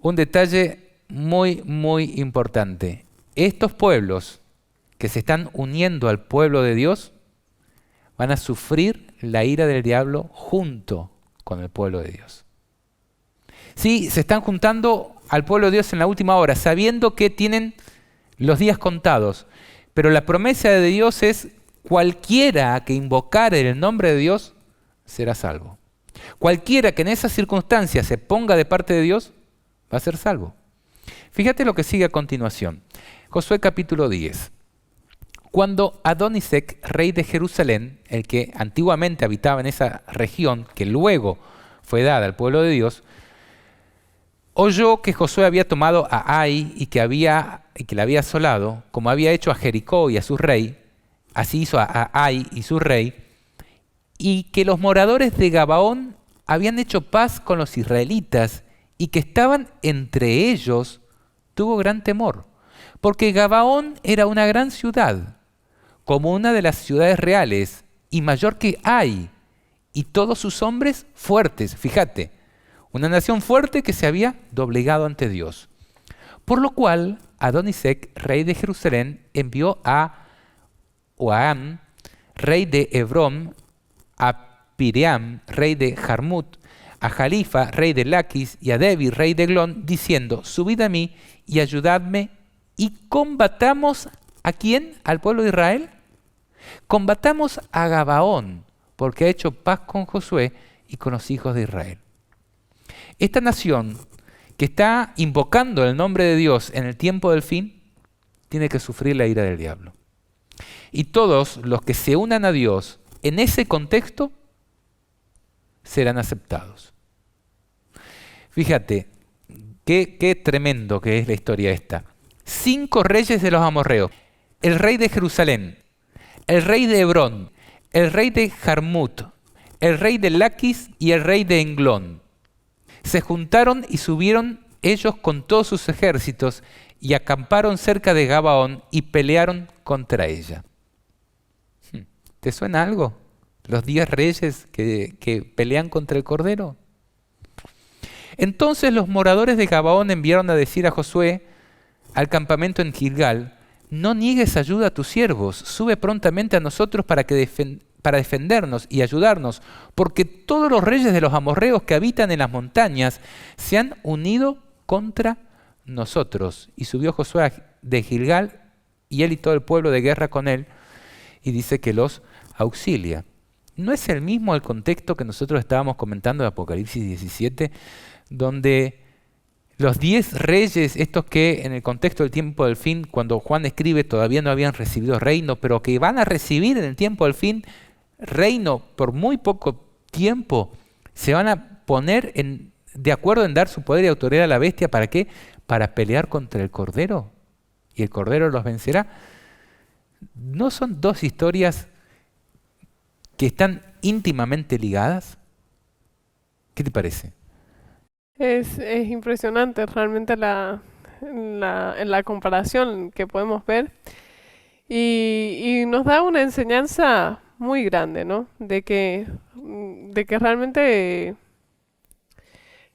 Un detalle muy, muy importante. Estos pueblos que se están uniendo al pueblo de Dios van a sufrir la ira del diablo junto con el pueblo de Dios. Sí, se están juntando al pueblo de Dios en la última hora, sabiendo que tienen los días contados. Pero la promesa de Dios es: cualquiera que invocare el nombre de Dios será salvo. Cualquiera que en esas circunstancias se ponga de parte de Dios va a ser salvo. Fíjate lo que sigue a continuación. Josué capítulo 10. Cuando Adonisec, rey de Jerusalén, el que antiguamente habitaba en esa región, que luego fue dada al pueblo de Dios, oyó que Josué había tomado a Ai y que la había asolado, como había hecho a Jericó y a su rey, así hizo a Ai y su rey, y que los moradores de Gabaón habían hecho paz con los israelitas y que estaban entre ellos, tuvo gran temor, porque Gabaón era una gran ciudad, como una de las ciudades reales, y mayor que Ai, y todos sus hombres fuertes. Fíjate, una nación fuerte que se había doblegado ante Dios. Por lo cual, Adonisec, rey de Jerusalén, envió a Oam, rey de Hebrón, a Piream, rey de Jarmut, a Jalifa, rey de Laquis, y a Debi, rey de Eglón, diciendo: subid a mí y ayudadme, y combatamos ¿a quién? ¿Al pueblo de Israel? Combatamos a Gabaón, porque ha hecho paz con Josué y con los hijos de Israel. Esta nación que está invocando el nombre de Dios en el tiempo del fin, tiene que sufrir la ira del diablo. Y todos los que se unan a Dios en ese contexto serán aceptados. Fíjate, qué tremendo que es la historia esta. 5 reyes de los amorreos: el rey de Jerusalén, el rey de Hebrón, el rey de Jarmut, el rey de Laquis y el rey de Englón. Se juntaron y subieron ellos con todos sus ejércitos y acamparon cerca de Gabaón y pelearon contra ella. ¿Te suena algo? Los 10 reyes que pelean contra el Cordero. Entonces los moradores de Gabaón enviaron a decir a Josué al campamento en Gilgal: no niegues ayuda a tus siervos, sube prontamente a nosotros para defendernos y ayudarnos, porque todos los reyes de los amorreos que habitan en las montañas se han unido contra nosotros. Y subió Josué de Gilgal, y él y todo el pueblo de guerra con él, y dice que los auxilia. ¿No es el mismo el contexto que nosotros estábamos comentando de Apocalipsis 17, donde los 10 reyes, estos que en el contexto del tiempo del fin, cuando Juan escribe, todavía no habían recibido reino, pero que van a recibir en el tiempo del fin reino por muy poco tiempo, se van a poner de acuerdo en dar su poder y autoridad a la bestia? ¿Para qué? Para pelear contra el Cordero, y el Cordero los vencerá. ¿No son 2 historias que están íntimamente ligadas? ¿Qué te parece? Es impresionante realmente en la comparación que podemos ver, y nos da una enseñanza muy grande, ¿no? De que realmente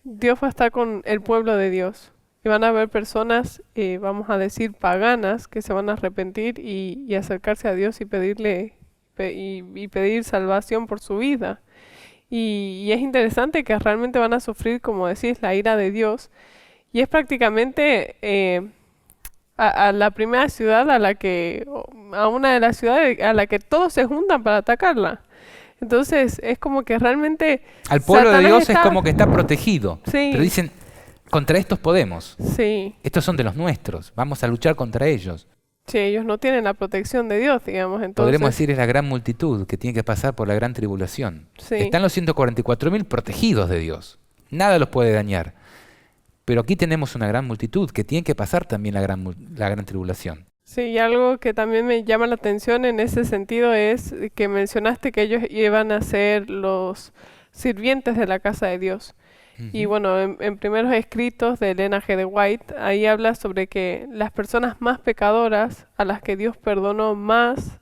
Dios va a estar con el pueblo de Dios. Y van a haber personas, vamos a decir, paganas, que se van a arrepentir y acercarse a Dios y pedirle y pedir salvación por su vida. Y es interesante que realmente van a sufrir, como decís, la ira de Dios. Y es prácticamente a la primera ciudad a una de las ciudades a la que todos se juntan para atacarla. Entonces es como que realmente Al pueblo de Satanás Dios es está... como que está protegido, pero Sí, dicen, contra estos podemos. sí, Estos son de los nuestros, vamos a luchar contra ellos. sí, ellos no tienen la protección de Dios, digamos, Podremos entonces, decir es la gran multitud que tiene que pasar por la gran tribulación. sí, Están los 144.000 protegidos de Dios. Nada los puede dañar. Pero aquí tenemos una gran multitud que tiene que pasar también la gran tribulación. sí, y algo que también me llama la atención en ese sentido es que mencionaste que ellos iban a ser los sirvientes de la casa de Dios. Y Ujú. bueno, en primeros escritos de Elena G. de White, ahí habla sobre que las personas más pecadoras, a las que Dios perdonó más,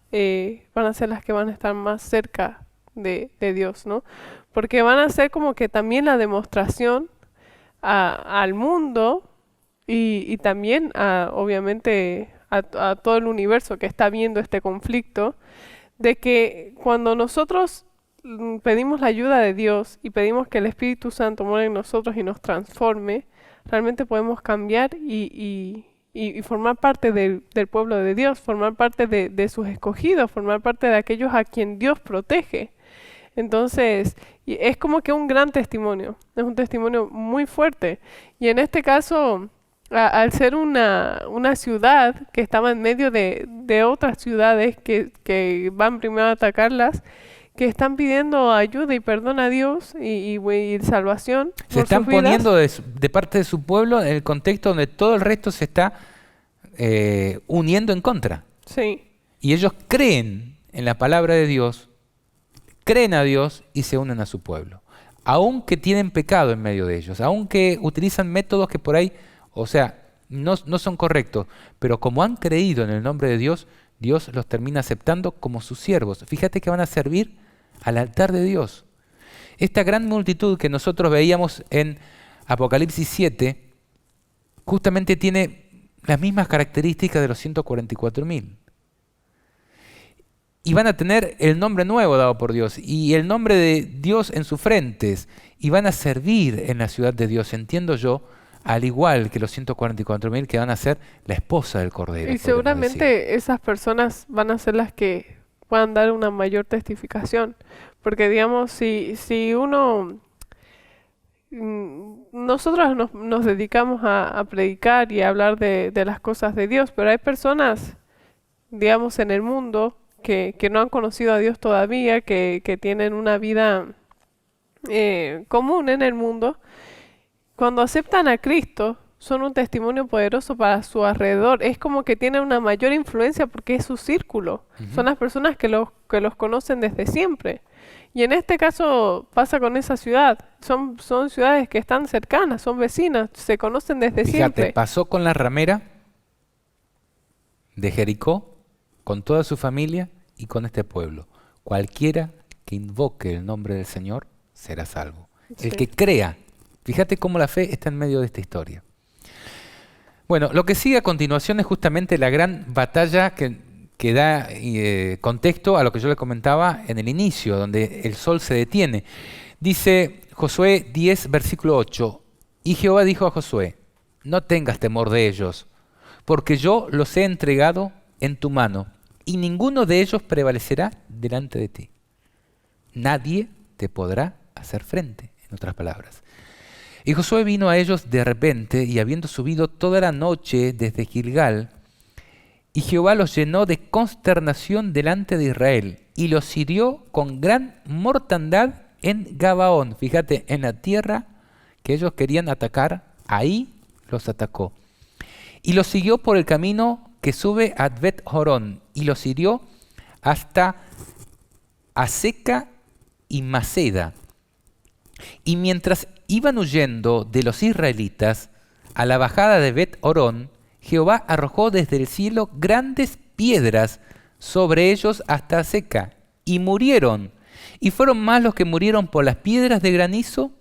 van a ser las que van a estar más cerca de Dios, ¿no? Porque van a ser como que también la demostración al mundo y también obviamente a todo el universo que está viendo este conflicto, de que cuando nosotros pedimos la ayuda de Dios y pedimos que el Espíritu Santo muera en nosotros y nos transforme, realmente podemos cambiar y formar parte del pueblo de Dios, formar parte de sus escogidos, formar parte de aquellos a quien Dios protege. Entonces, y es como que un gran testimonio, es un testimonio muy fuerte. Y en este caso, al ser una ciudad que estaba en medio de otras ciudades que van primero a atacarlas, que están pidiendo ayuda y perdón a Dios y salvación Se por sus están vidas. poniendo de parte de su pueblo en el contexto donde todo el resto se está uniendo en contra. Sí, Y ellos creen en la palabra de Dios, creen a Dios y se unen a su pueblo. Aunque tienen pecado en medio de ellos, aunque utilizan métodos que por ahí, o sea, no son correctos, pero como han creído en el nombre de Dios, Dios los termina aceptando como sus siervos. Fíjate que van a servir al altar de Dios. Esta gran multitud que nosotros veíamos en Apocalipsis 7, justamente tiene las mismas características de los 144.000. Y van a tener el nombre nuevo dado por Dios y el nombre de Dios en sus frentes. Y van a servir en la ciudad de Dios, entiendo yo, al igual que los 144.000 que van a ser la esposa del Cordero, y podemos decir. seguramente esas personas van a ser las que puedan dar una mayor testificación. Porque digamos, si uno nosotros nos dedicamos a predicar y a hablar de las cosas de Dios, pero hay personas, digamos, en el mundo que no han conocido a Dios todavía, que tienen una vida común en el mundo. Cuando aceptan a Cristo, son un testimonio poderoso para su alrededor. Es como que tienen una mayor influencia porque es su círculo. Son Ujú. las personas que los conocen desde siempre. Y en este caso pasa con esa ciudad. Son ciudades que están cercanas, son vecinas, se conocen desde Fíjate, siempre. pasó con la ramera de Jericó, con toda su familia y con este pueblo. Cualquiera que invoque el nombre del Señor será salvo. El Sí. que crea, fíjate cómo la fe está en medio de esta historia. Bueno, lo que sigue a continuación es justamente la gran batalla que da contexto a lo que yo le comentaba en el inicio, donde el sol se detiene. Dice Josué 10, versículo 8, y Jehová dijo a Josué, no tengas temor de ellos, porque yo los he entregado en tu mano, y ninguno de ellos prevalecerá delante de ti. Nadie te podrá hacer frente, en otras palabras. Y Josué vino a ellos de repente, y habiendo subido toda la noche desde Gilgal, y Jehová los llenó de consternación delante de Israel, y los hirió con gran mortandad en Gabaón. Fíjate, en la tierra que ellos querían atacar, ahí los atacó. Y los siguió por el camino que sube a Bet Jorón, y los hirió hasta Aseca y Maceda. Y mientras iban huyendo de los israelitas a la bajada de Bet Horón, Jehová arrojó desde el cielo grandes piedras sobre ellos hasta Aseca, y murieron. Y fueron más los que murieron por las piedras de granizo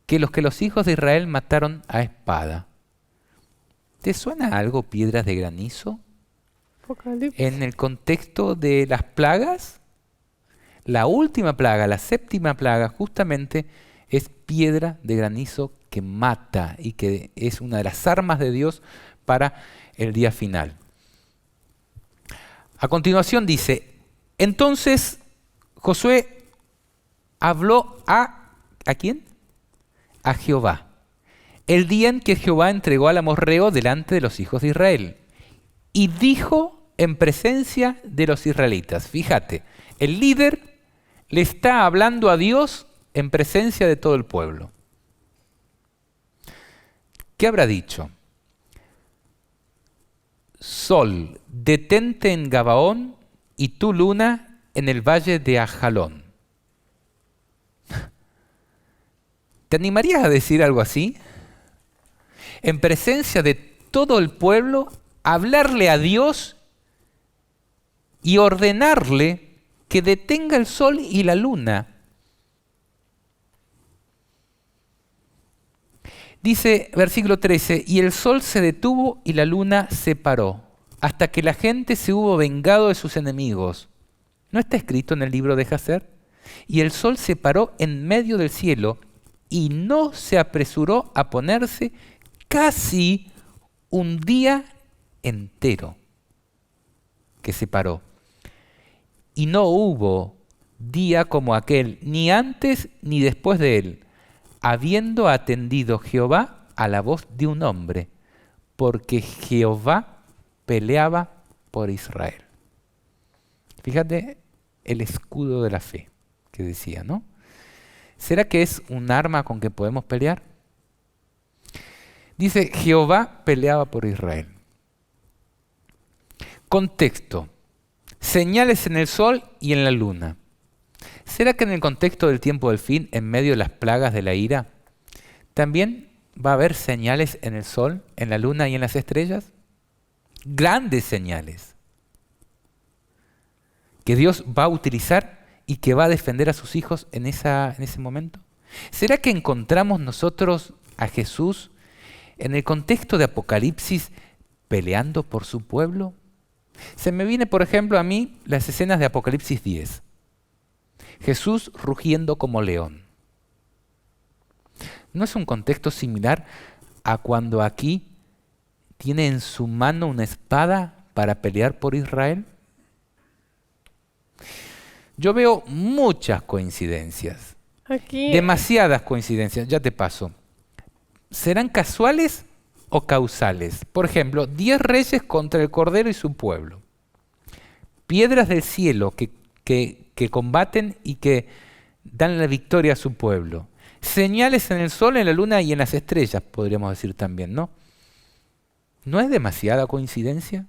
que los hijos de Israel mataron a espada. ¿Te suena algo piedras de granizo? Apocalipsis. En el contexto de las plagas, la última plaga, la séptima plaga, justamente es piedra de granizo que mata y que es una de las armas de Dios para el día final. A continuación dice, entonces Josué habló ¿a quién? A Jehová, el día en que Jehová entregó al amorreo delante de los hijos de Israel. Y dijo en presencia de los israelitas, fíjate, el líder le está hablando a Dios en presencia de todo el pueblo. ¿Qué habrá dicho? Sol, detente en Gabaón y tú luna en el valle de Ajalón. ¿Te animarías a decir algo así? En presencia de todo el pueblo, hablarle a Dios y ordenarle que detenga el sol y la luna. Dice, versículo 13, y el sol se detuvo y la luna se paró, hasta que la gente se hubo vengado de sus enemigos. ¿No está escrito en el libro de Jacer? Y el sol se paró en medio del cielo y no se apresuró a ponerse casi un día entero que se paró. Y no hubo día como aquel, ni antes ni después de él, habiendo atendido Jehová a la voz de un hombre, porque Jehová peleaba por Israel. Fíjate el escudo de la fe que decía, ¿no? ¿Será que es un arma con que podemos pelear? Dice, Jehová peleaba por Israel. Contexto. Señales en el sol y en la luna. ¿Será que en el contexto del tiempo del fin, en medio de las plagas de la ira, también va a haber señales en el sol, en la luna y en las estrellas? Grandes señales que Dios va a utilizar y que va a defender a sus hijos en ese momento. ¿Será que encontramos nosotros a Jesús en el contexto de Apocalipsis peleando por su pueblo? Se me viene, por ejemplo, a mí las escenas de Apocalipsis 10. Jesús rugiendo como león. ¿No es un contexto similar a cuando aquí tiene en su mano una espada para pelear por Israel? Yo veo muchas coincidencias, Aquí, demasiadas coincidencias, ya te paso. ¿Serán casuales o causales? Por ejemplo, 10 reyes contra el Cordero y su pueblo. Piedras del cielo que combaten y que dan la victoria a su pueblo. Señales en el sol, en la luna y en las estrellas, podríamos decir también, ¿no? ¿No es demasiada coincidencia?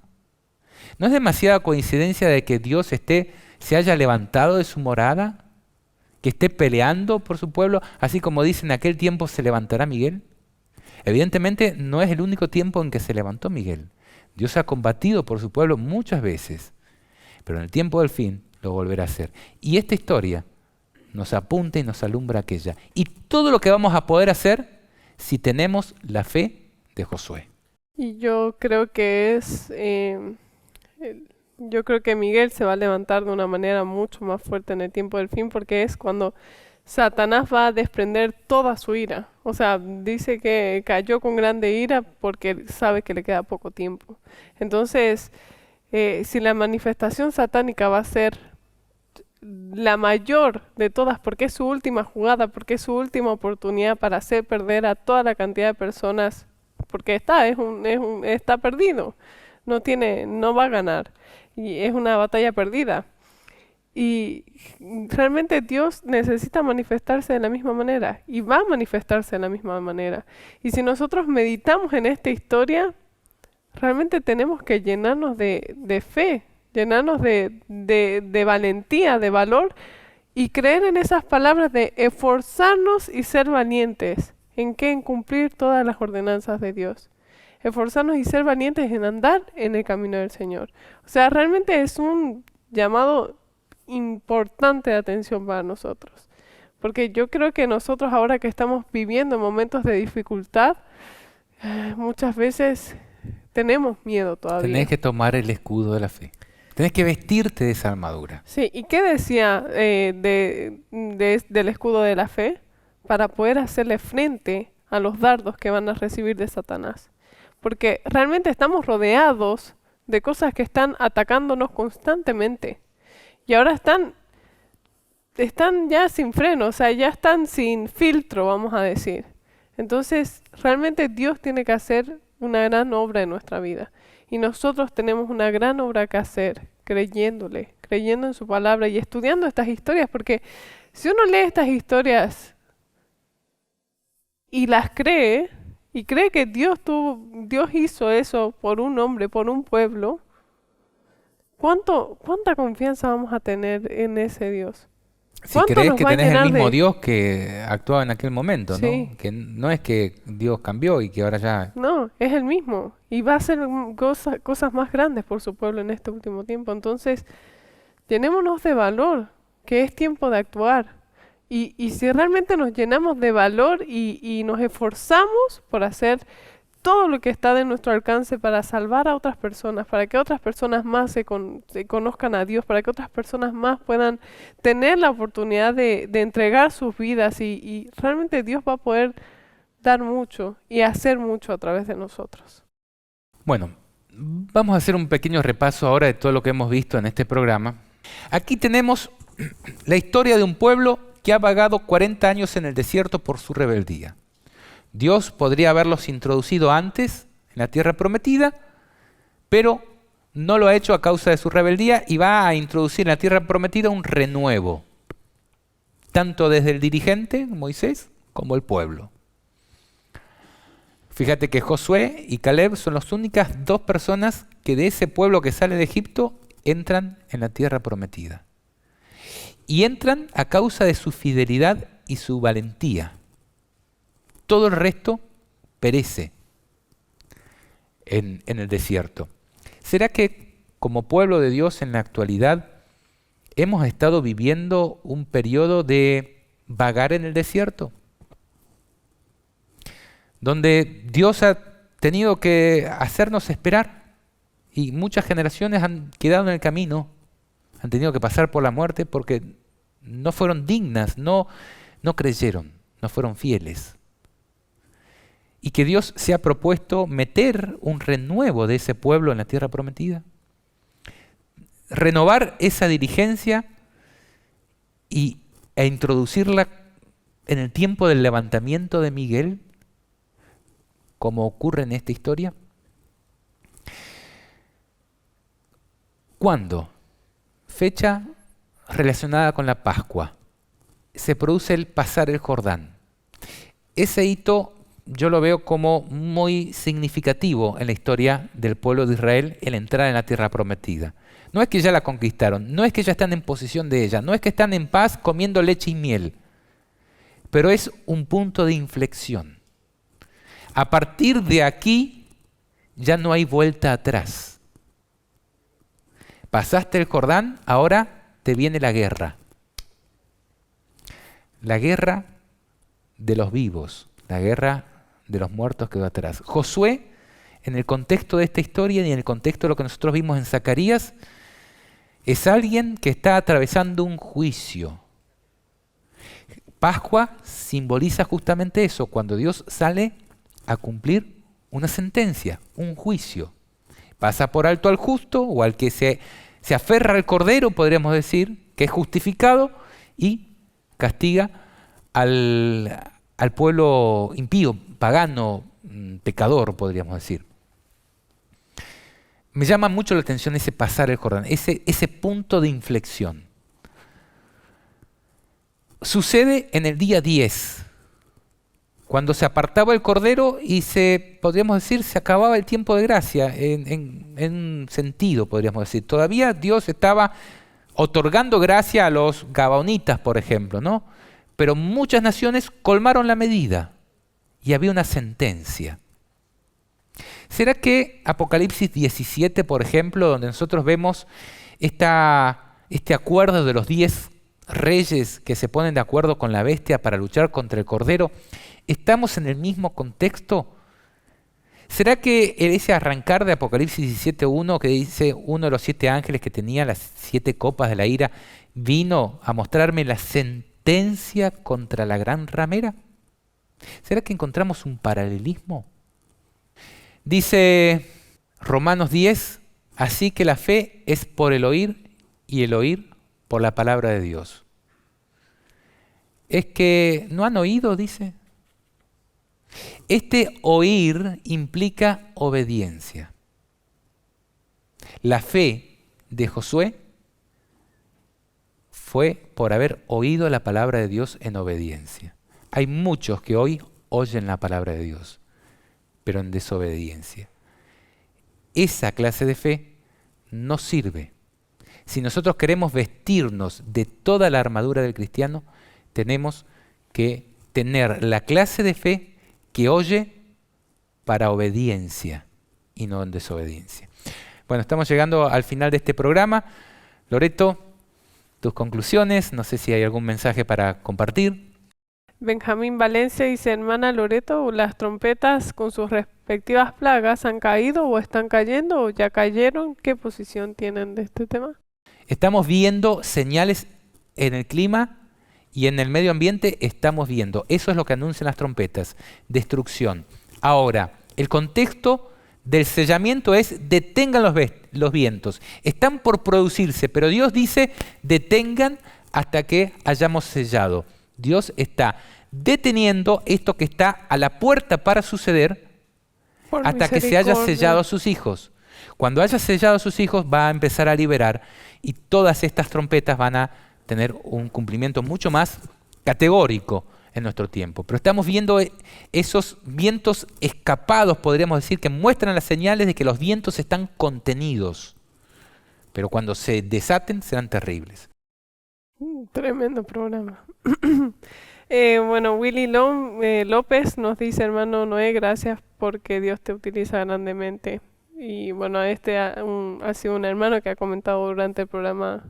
¿No es demasiada coincidencia de que Dios se haya levantado de su morada? ¿Que esté peleando por su pueblo? Así como dice, en aquel tiempo se levantará Miguel. Evidentemente no es el único tiempo en que se levantó Miguel. Dios ha combatido por su pueblo muchas veces, pero en el tiempo del fin lo volverá a hacer. Y esta historia nos apunta y nos alumbra aquella. Y todo lo que vamos a poder hacer si tenemos la fe de Josué. y yo creo que yo creo que Miguel se va a levantar de una manera mucho más fuerte en el tiempo del fin, porque es cuando Satanás va a desprender toda su ira. O sea, dice que cayó con grande ira porque sabe que le queda poco tiempo. Entonces, si la manifestación satánica va a ser la mayor de todas, porque es su última jugada, porque es su última oportunidad para hacer perder a toda la cantidad de personas, porque está perdido, no va a ganar, y es una batalla perdida. Y realmente Dios necesita manifestarse de la misma manera, y va a manifestarse de la misma manera. Y si nosotros meditamos en esta historia, realmente tenemos que llenarnos de fe, llenarnos de valentía, de valor, y creer en esas palabras de esforzarnos y ser valientes. ¿En qué? En cumplir todas las ordenanzas de Dios. Esforzarnos y ser valientes en andar en el camino del Señor. O sea, realmente es un llamado importante de atención para nosotros. Porque yo creo que nosotros ahora que estamos viviendo momentos de dificultad, muchas veces tenemos miedo todavía. Tenés que tomar el escudo de la fe. Tenés que vestirte de esa armadura. Sí, ¿y qué decía del escudo de la fe? Para poder hacerle frente a los dardos que van a recibir de Satanás. Porque realmente estamos rodeados de cosas que están atacándonos constantemente. Y ahora están ya sin freno, o sea, ya están sin filtro, vamos a decir. Entonces, realmente Dios tiene que hacer una gran obra en nuestra vida. Y nosotros tenemos una gran obra que hacer, creyéndole, creyendo en su palabra y estudiando estas historias, porque si uno lee estas historias y las cree, y cree que Dios hizo eso por un hombre, por un pueblo, ¿cuánta confianza vamos a tener en ese Dios? Si ¿Cuánto crees nos que va a tenés el llenar mismo de- Dios que actuaba en aquel momento, Sí. ¿no? Que no es que Dios cambió y que ahora ya... No, es el mismo. Y va a hacer cosas más grandes por su pueblo en este último tiempo. Entonces, llenémonos de valor, que es tiempo de actuar. Y si realmente nos llenamos de valor y nos esforzamos por hacer todo lo que está de nuestro alcance para salvar a otras personas, para que otras personas más se conozcan a Dios, para que otras personas más puedan tener la oportunidad de entregar sus vidas y realmente Dios va a poder dar mucho y hacer mucho a través de nosotros. Bueno, vamos a hacer un pequeño repaso ahora de todo lo que hemos visto en este programa. Aquí tenemos la historia de un pueblo que ha vagado 40 años en el desierto por su rebeldía. Dios podría haberlos introducido antes en la tierra prometida, pero no lo ha hecho a causa de su rebeldía y va a introducir en la tierra prometida un renuevo, tanto desde el dirigente, Moisés, como el pueblo. Fíjate que Josué y Caleb son las únicas dos personas que de ese pueblo que sale de Egipto entran en la tierra prometida. Y entran a causa de su fidelidad y su valentía. Todo el resto perece en el desierto. ¿Será que como pueblo de Dios en la actualidad hemos estado viviendo un periodo de vagar en el desierto? Donde Dios ha tenido que hacernos esperar y muchas generaciones han quedado en el camino, han tenido que pasar por la muerte porque no fueron dignas, no creyeron, no fueron fieles. Y que Dios se ha propuesto meter un renuevo de ese pueblo en la tierra prometida. Renovar esa dirigencia e introducirla en el tiempo del levantamiento de Miguel, como ocurre en esta historia. ¿Cuándo? Fecha relacionada con la Pascua. Se produce el pasar el Jordán. Ese hito yo lo veo como muy significativo en la historia del pueblo de Israel, el entrar en la tierra prometida. No es que ya la conquistaron, no es que ya están en posesión de ella, no es que están en paz comiendo leche y miel, pero es un punto de inflexión. A partir de aquí ya no hay vuelta atrás. Pasaste el Jordán, ahora te viene la guerra. La guerra de los vivos, la guerra de los muertos quedó atrás. Josué, en el contexto de esta historia y en el contexto de lo que nosotros vimos en Zacarías, es alguien que está atravesando un juicio. Pascua simboliza justamente eso, cuando Dios sale a cumplir una sentencia, un juicio. Pasa por alto al justo o al que se aferra al cordero, podríamos decir, que es justificado, y castiga al pueblo impío, pagano, pecador, podríamos decir. Me llama mucho la atención ese pasar el Jordán, ese punto de inflexión. Sucede en el día 10, cuando se apartaba el cordero y podríamos decir, se acababa el tiempo de gracia, en un sentido, podríamos decir. Todavía Dios estaba otorgando gracia a los gabaonitas, por ejemplo, ¿no? Pero muchas naciones colmaron la medida y había una sentencia. ¿Será que Apocalipsis 17, por ejemplo, donde nosotros vemos este acuerdo de los 10 reyes que se ponen de acuerdo con la bestia para luchar contra el cordero, estamos en el mismo contexto? ¿Será que ese arrancar de Apocalipsis 17:1 que dice uno de los 7 ángeles que tenía las 7 copas de la ira vino a mostrarme la sentencia contra la gran ramera? ¿Será que encontramos un paralelismo? Dice Romanos 10, así que la fe es por el oír y el oír por la palabra de Dios. Es que no han oído, dice. Este oír implica obediencia. La fe de Josué fue por haber oído la palabra de Dios en obediencia. Hay muchos que hoy oyen la palabra de Dios, pero en desobediencia. Esa clase de fe no sirve. Si nosotros queremos vestirnos de toda la armadura del cristiano, tenemos que tener la clase de fe que oye para obediencia y no en desobediencia. Bueno, estamos llegando al final de este programa. Loreto, tus conclusiones, no sé si hay algún mensaje para compartir. Benjamín Valencia dice, hermana Loreto, ¿las trompetas con sus respectivas plagas han caído o están cayendo o ya cayeron? ¿Qué posición tienen de este tema? Estamos viendo señales en el clima y en el medio ambiente estamos viendo. Eso es lo que anuncian las trompetas, destrucción. Ahora, el contexto del sellamiento es detengan los vientos. Están por producirse, pero Dios dice detengan hasta que hayamos sellado. Dios está deteniendo esto que está a la puerta para suceder hasta que se haya sellado a sus hijos. Cuando haya sellado a sus hijos va a empezar a liberar y todas estas trompetas van a tener un cumplimiento mucho más categórico en nuestro tiempo. Pero estamos viendo esos vientos escapados, podríamos decir, que muestran las señales de que los vientos están contenidos. Pero cuando se desaten serán terribles. Tremendo programa. Bueno, Willy López nos dice, hermano Noé, gracias porque Dios te utiliza grandemente. Y bueno, ha sido un hermano que ha comentado durante el programa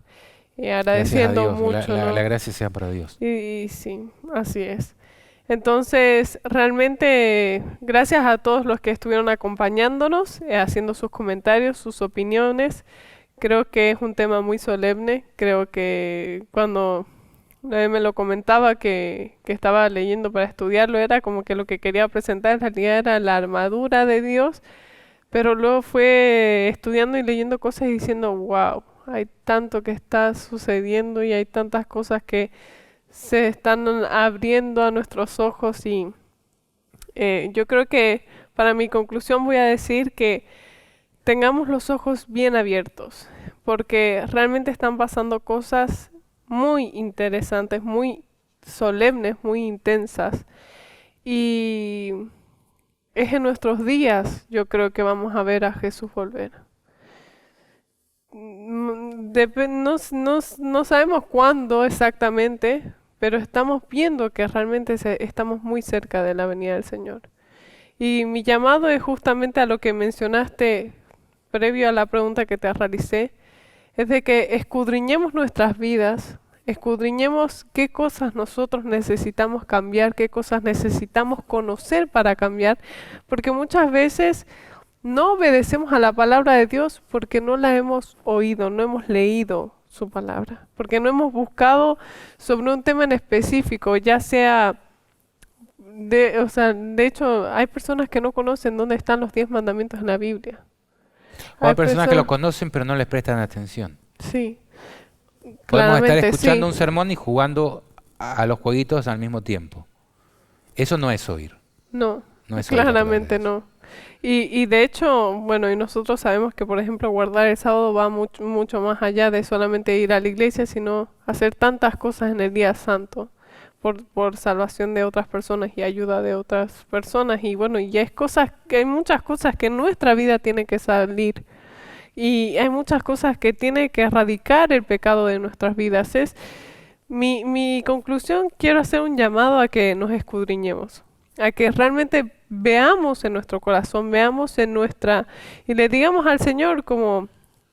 agradeciendo mucho. La gracia sea para Dios. Y sí, así es. Entonces, realmente, gracias a todos los que estuvieron acompañándonos, haciendo sus comentarios, sus opiniones. Creo que es un tema muy solemne. Creo que cuando me lo comentaba que estaba leyendo para estudiarlo, era como que lo que quería presentar en realidad era la armadura de Dios, pero luego fue estudiando y leyendo cosas y diciendo, wow, hay tanto que está sucediendo y hay tantas cosas que se están abriendo a nuestros ojos y yo creo que para mi conclusión voy a decir que tengamos los ojos bien abiertos, porque realmente están pasando cosas muy interesantes, muy solemnes, muy intensas. Y es en nuestros días, yo creo que vamos a ver a Jesús volver. No sabemos cuándo exactamente, pero estamos viendo que realmente estamos muy cerca de la venida del Señor. Y mi llamado es justamente a lo que mencionaste previo a la pregunta que te realicé, es de que escudriñemos nuestras vidas, escudriñemos qué cosas nosotros necesitamos cambiar, qué cosas necesitamos conocer para cambiar, porque muchas veces no obedecemos a la palabra de Dios porque no la hemos oído, no hemos leído su palabra, porque no hemos buscado sobre un tema en específico, ya sea de hecho, hay personas que no conocen dónde están los 10 mandamientos en la Biblia. O hay personas que lo conocen pero no les prestan atención. Sí. Podemos estar escuchando un sermón y jugando a los jueguitos al mismo tiempo. Eso no es oír. No, No es oír claramente no. Y de hecho, bueno, y nosotros sabemos que, por ejemplo, guardar el sábado va mucho más allá de solamente ir a la iglesia, sino hacer tantas cosas en el día santo por salvación de otras personas y ayuda de otras personas. Y bueno, y hay muchas cosas que en nuestra vida tienen que salir. Y hay muchas cosas que tiene que erradicar el pecado de nuestras vidas. Mi conclusión, quiero hacer un llamado a que nos escudriñemos, a que realmente veamos en nuestro corazón, veamos y le digamos al Señor como,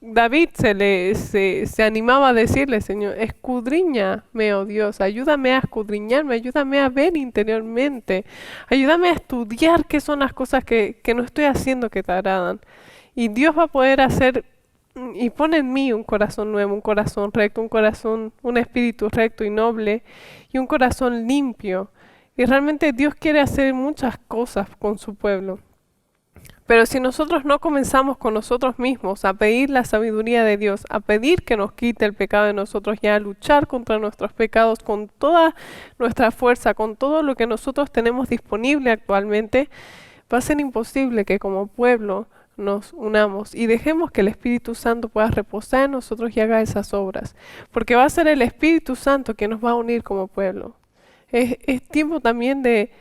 David se animaba a decirle, Señor, escudriñame, oh Dios, ayúdame a escudriñarme, ayúdame a ver interiormente, ayúdame a estudiar qué son las cosas que no estoy haciendo que te agradan. Y Dios va a poder hacer y pone en mí un corazón nuevo, un corazón recto, un espíritu recto y noble y un corazón limpio. Y realmente Dios quiere hacer muchas cosas con su pueblo. Pero si nosotros no comenzamos con nosotros mismos a pedir la sabiduría de Dios, a pedir que nos quite el pecado de nosotros y a luchar contra nuestros pecados con toda nuestra fuerza, con todo lo que nosotros tenemos disponible actualmente, va a ser imposible que como pueblo nos unamos y dejemos que el Espíritu Santo pueda reposar en nosotros y haga esas obras. Porque va a ser el Espíritu Santo que nos va a unir como pueblo. Es tiempo también de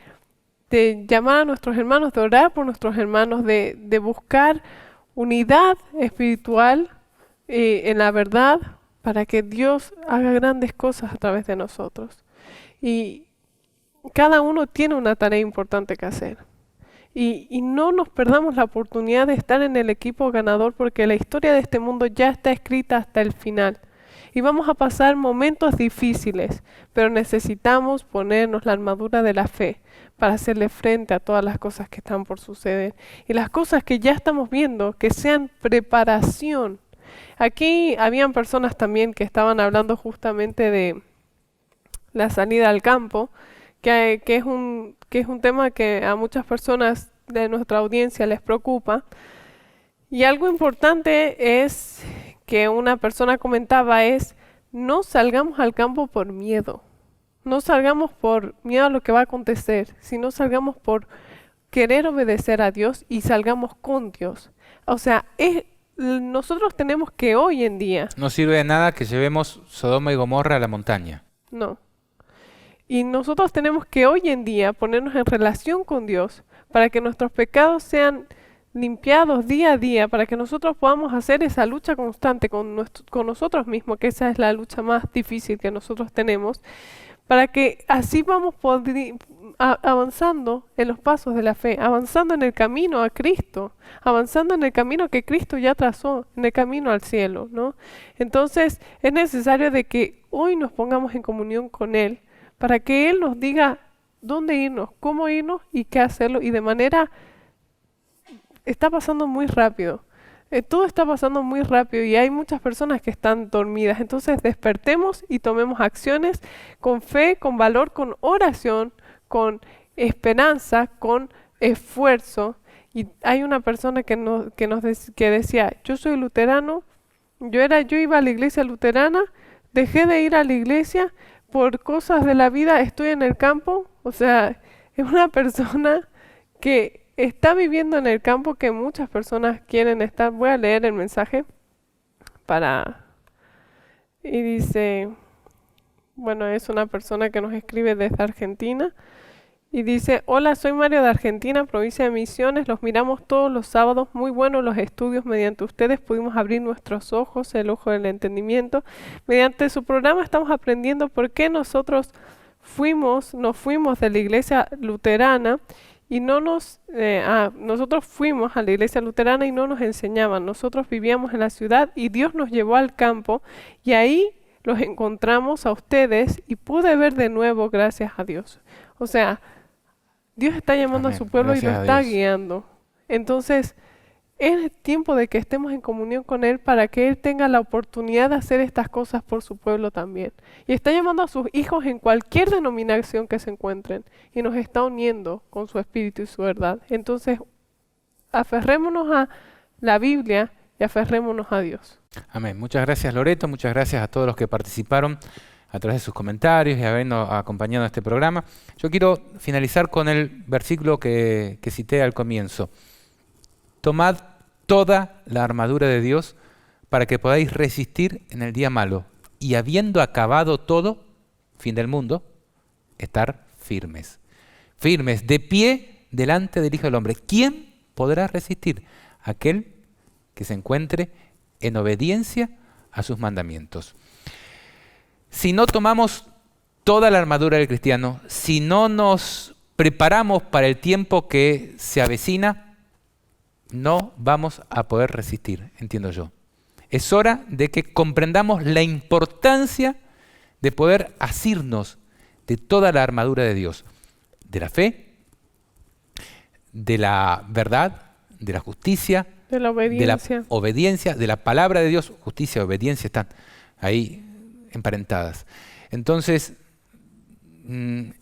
llamar a nuestros hermanos, de orar por nuestros hermanos, de buscar unidad espiritual en la verdad para que Dios haga grandes cosas a través de nosotros. Y cada uno tiene una tarea importante que hacer. Y no nos perdamos la oportunidad de estar en el equipo ganador porque la historia de este mundo ya está escrita hasta el final. Y vamos a pasar momentos difíciles, pero necesitamos ponernos la armadura de la fe para hacerle frente a todas las cosas que están por suceder. Y las cosas que ya estamos viendo, que sean preparación. Aquí habían personas también que estaban hablando justamente de la salida al campo, que es un tema que a muchas personas de nuestra audiencia les preocupa. Y algo importante es que una persona comentaba es, no salgamos al campo por miedo. No salgamos por miedo a lo que va a acontecer, sino salgamos por querer obedecer a Dios y salgamos con Dios. O sea, nosotros tenemos que hoy en día... No sirve de nada que llevemos Sodoma y Gomorra a la montaña. No. Y nosotros tenemos que hoy en día ponernos en relación con Dios para que nuestros pecados sean limpiados día a día, para que nosotros podamos hacer esa lucha constante con nosotros mismos, que esa es la lucha más difícil que nosotros tenemos, para que así vamos avanzando en los pasos de la fe, avanzando en el camino a Cristo, avanzando en el camino que Cristo ya trazó, en el camino al cielo, ¿no? Entonces es necesario de que hoy nos pongamos en comunión con Él, para que Él nos diga dónde irnos, cómo irnos y qué hacerlo, y de manera... Está pasando muy rápido. Todo está pasando muy rápido y hay muchas personas que están dormidas. Entonces despertemos y tomemos acciones con fe, con valor, con oración, con esperanza, con esfuerzo. Y hay una persona que decía, yo soy luterano, yo iba a la iglesia luterana, dejé de ir a la iglesia por cosas de la vida, estoy en el campo. O sea, es una persona que está viviendo en el campo que muchas personas quieren estar. Voy a leer el mensaje y dice, bueno, es una persona que nos escribe desde Argentina y dice, hola, soy Mario de Argentina, provincia de Misiones, los miramos todos los sábados, muy buenos los estudios, mediante ustedes pudimos abrir nuestros ojos, el ojo del entendimiento. Mediante su programa estamos aprendiendo por qué nosotros nos fuimos de la iglesia luterana y nosotros fuimos a la iglesia luterana y no nos enseñaban. Nosotros vivíamos en la ciudad y Dios nos llevó al campo y ahí los encontramos a ustedes y pude ver de nuevo gracias a Dios. O sea, Dios está llamando Amén. a su pueblo Gracias y lo a está Dios. guiando. Entonces, es tiempo de que estemos en comunión con Él para que Él tenga la oportunidad de hacer estas cosas por su pueblo también. Y está llamando a sus hijos en cualquier denominación que se encuentren y nos está uniendo con su espíritu y su verdad. Entonces, aferrémonos a la Biblia y aferrémonos a Dios. Amén. Muchas gracias, Loreto. Muchas gracias a todos los que participaron a través de sus comentarios y habernos acompañado en este programa. Yo quiero finalizar con el versículo que cité al comienzo. Tomad toda la armadura de Dios para que podáis resistir en el día malo y habiendo acabado todo, fin del mundo, estar firmes. Firmes, de pie delante del Hijo del Hombre. ¿Quién podrá resistir? Aquel que se encuentre en obediencia a sus mandamientos. Si no tomamos toda la armadura del cristiano, si no nos preparamos para el tiempo que se avecina, no vamos a poder resistir, entiendo yo. Es hora de que comprendamos la importancia de poder asirnos de toda la armadura de Dios, de la fe, de la verdad, de la justicia, De la obediencia, de la palabra de Dios. Justicia y obediencia están ahí emparentadas. Entonces,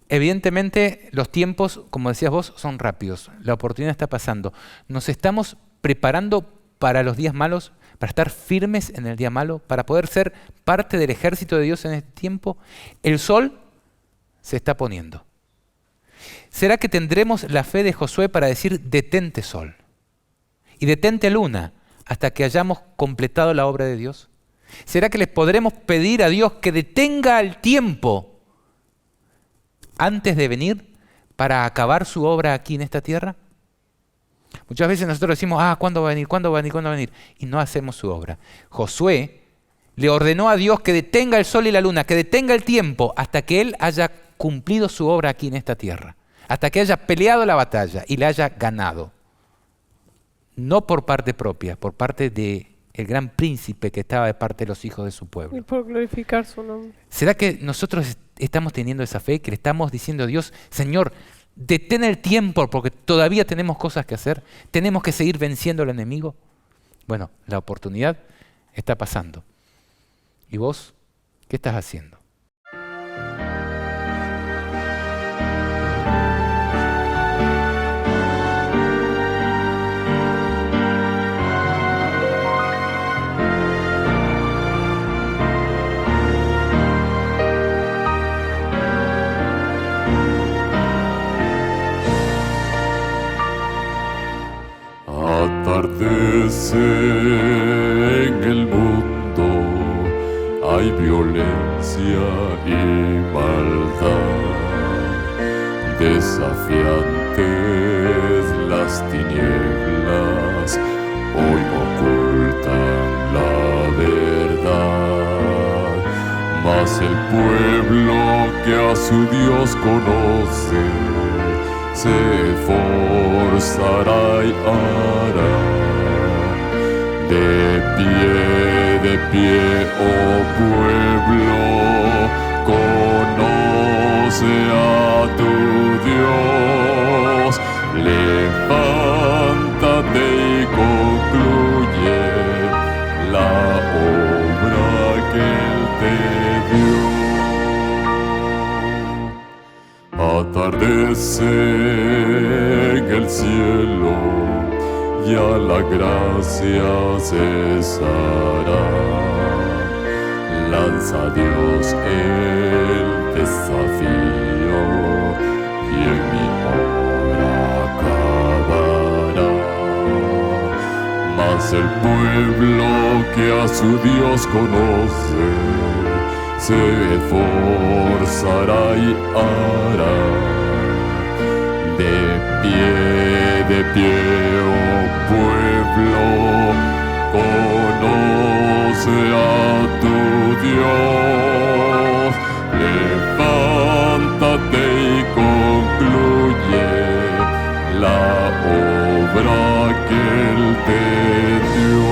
evidentemente los tiempos, como decías vos, son rápidos. La oportunidad está pasando. Nos estamos preparando para los días malos, para estar firmes en el día malo, para poder ser parte del ejército de Dios en este tiempo. El sol se está poniendo. ¿Será que tendremos la fe de Josué para decir detente sol y detente luna hasta que hayamos completado la obra de Dios? ¿Será que les podremos pedir a Dios que detenga el tiempo antes de venir para acabar su obra aquí en esta tierra? Muchas veces nosotros decimos, ¿cuándo va a venir? ¿Cuándo va a venir? ¿Cuándo va a venir? Y no hacemos su obra. Josué le ordenó a Dios que detenga el sol y la luna, que detenga el tiempo hasta que él haya cumplido su obra aquí en esta tierra, hasta que haya peleado la batalla y la haya ganado. No por parte propia, por parte del gran príncipe que estaba de parte de los hijos de su y pueblo. por glorificar su nombre. ¿Será que nosotros estamos teniendo esa fe, que le estamos diciendo a Dios, Señor, detén el tiempo porque todavía tenemos cosas que hacer, tenemos que seguir venciendo al enemigo? Bueno, la oportunidad está pasando. ¿Y vos qué estás haciendo? Atardece en el mundo, hay violencia y maldad, desafiantes las tinieblas, hoy ocultan la verdad, mas el pueblo que a su Dios conoce, se esforzará y hará. De pie, oh pueblo, conoce a tu Dios. Levántate y concluye la obra que Él te dio. Atardece en el cielo, ya la gracia cesará. Lanza a Dios el desafío y en mi obra acabará. Mas el pueblo que a su Dios conoce, se esforzará y hará. De pie, oh pueblo, conoce a tu Dios. Levántate y concluye la obra que Él te dio.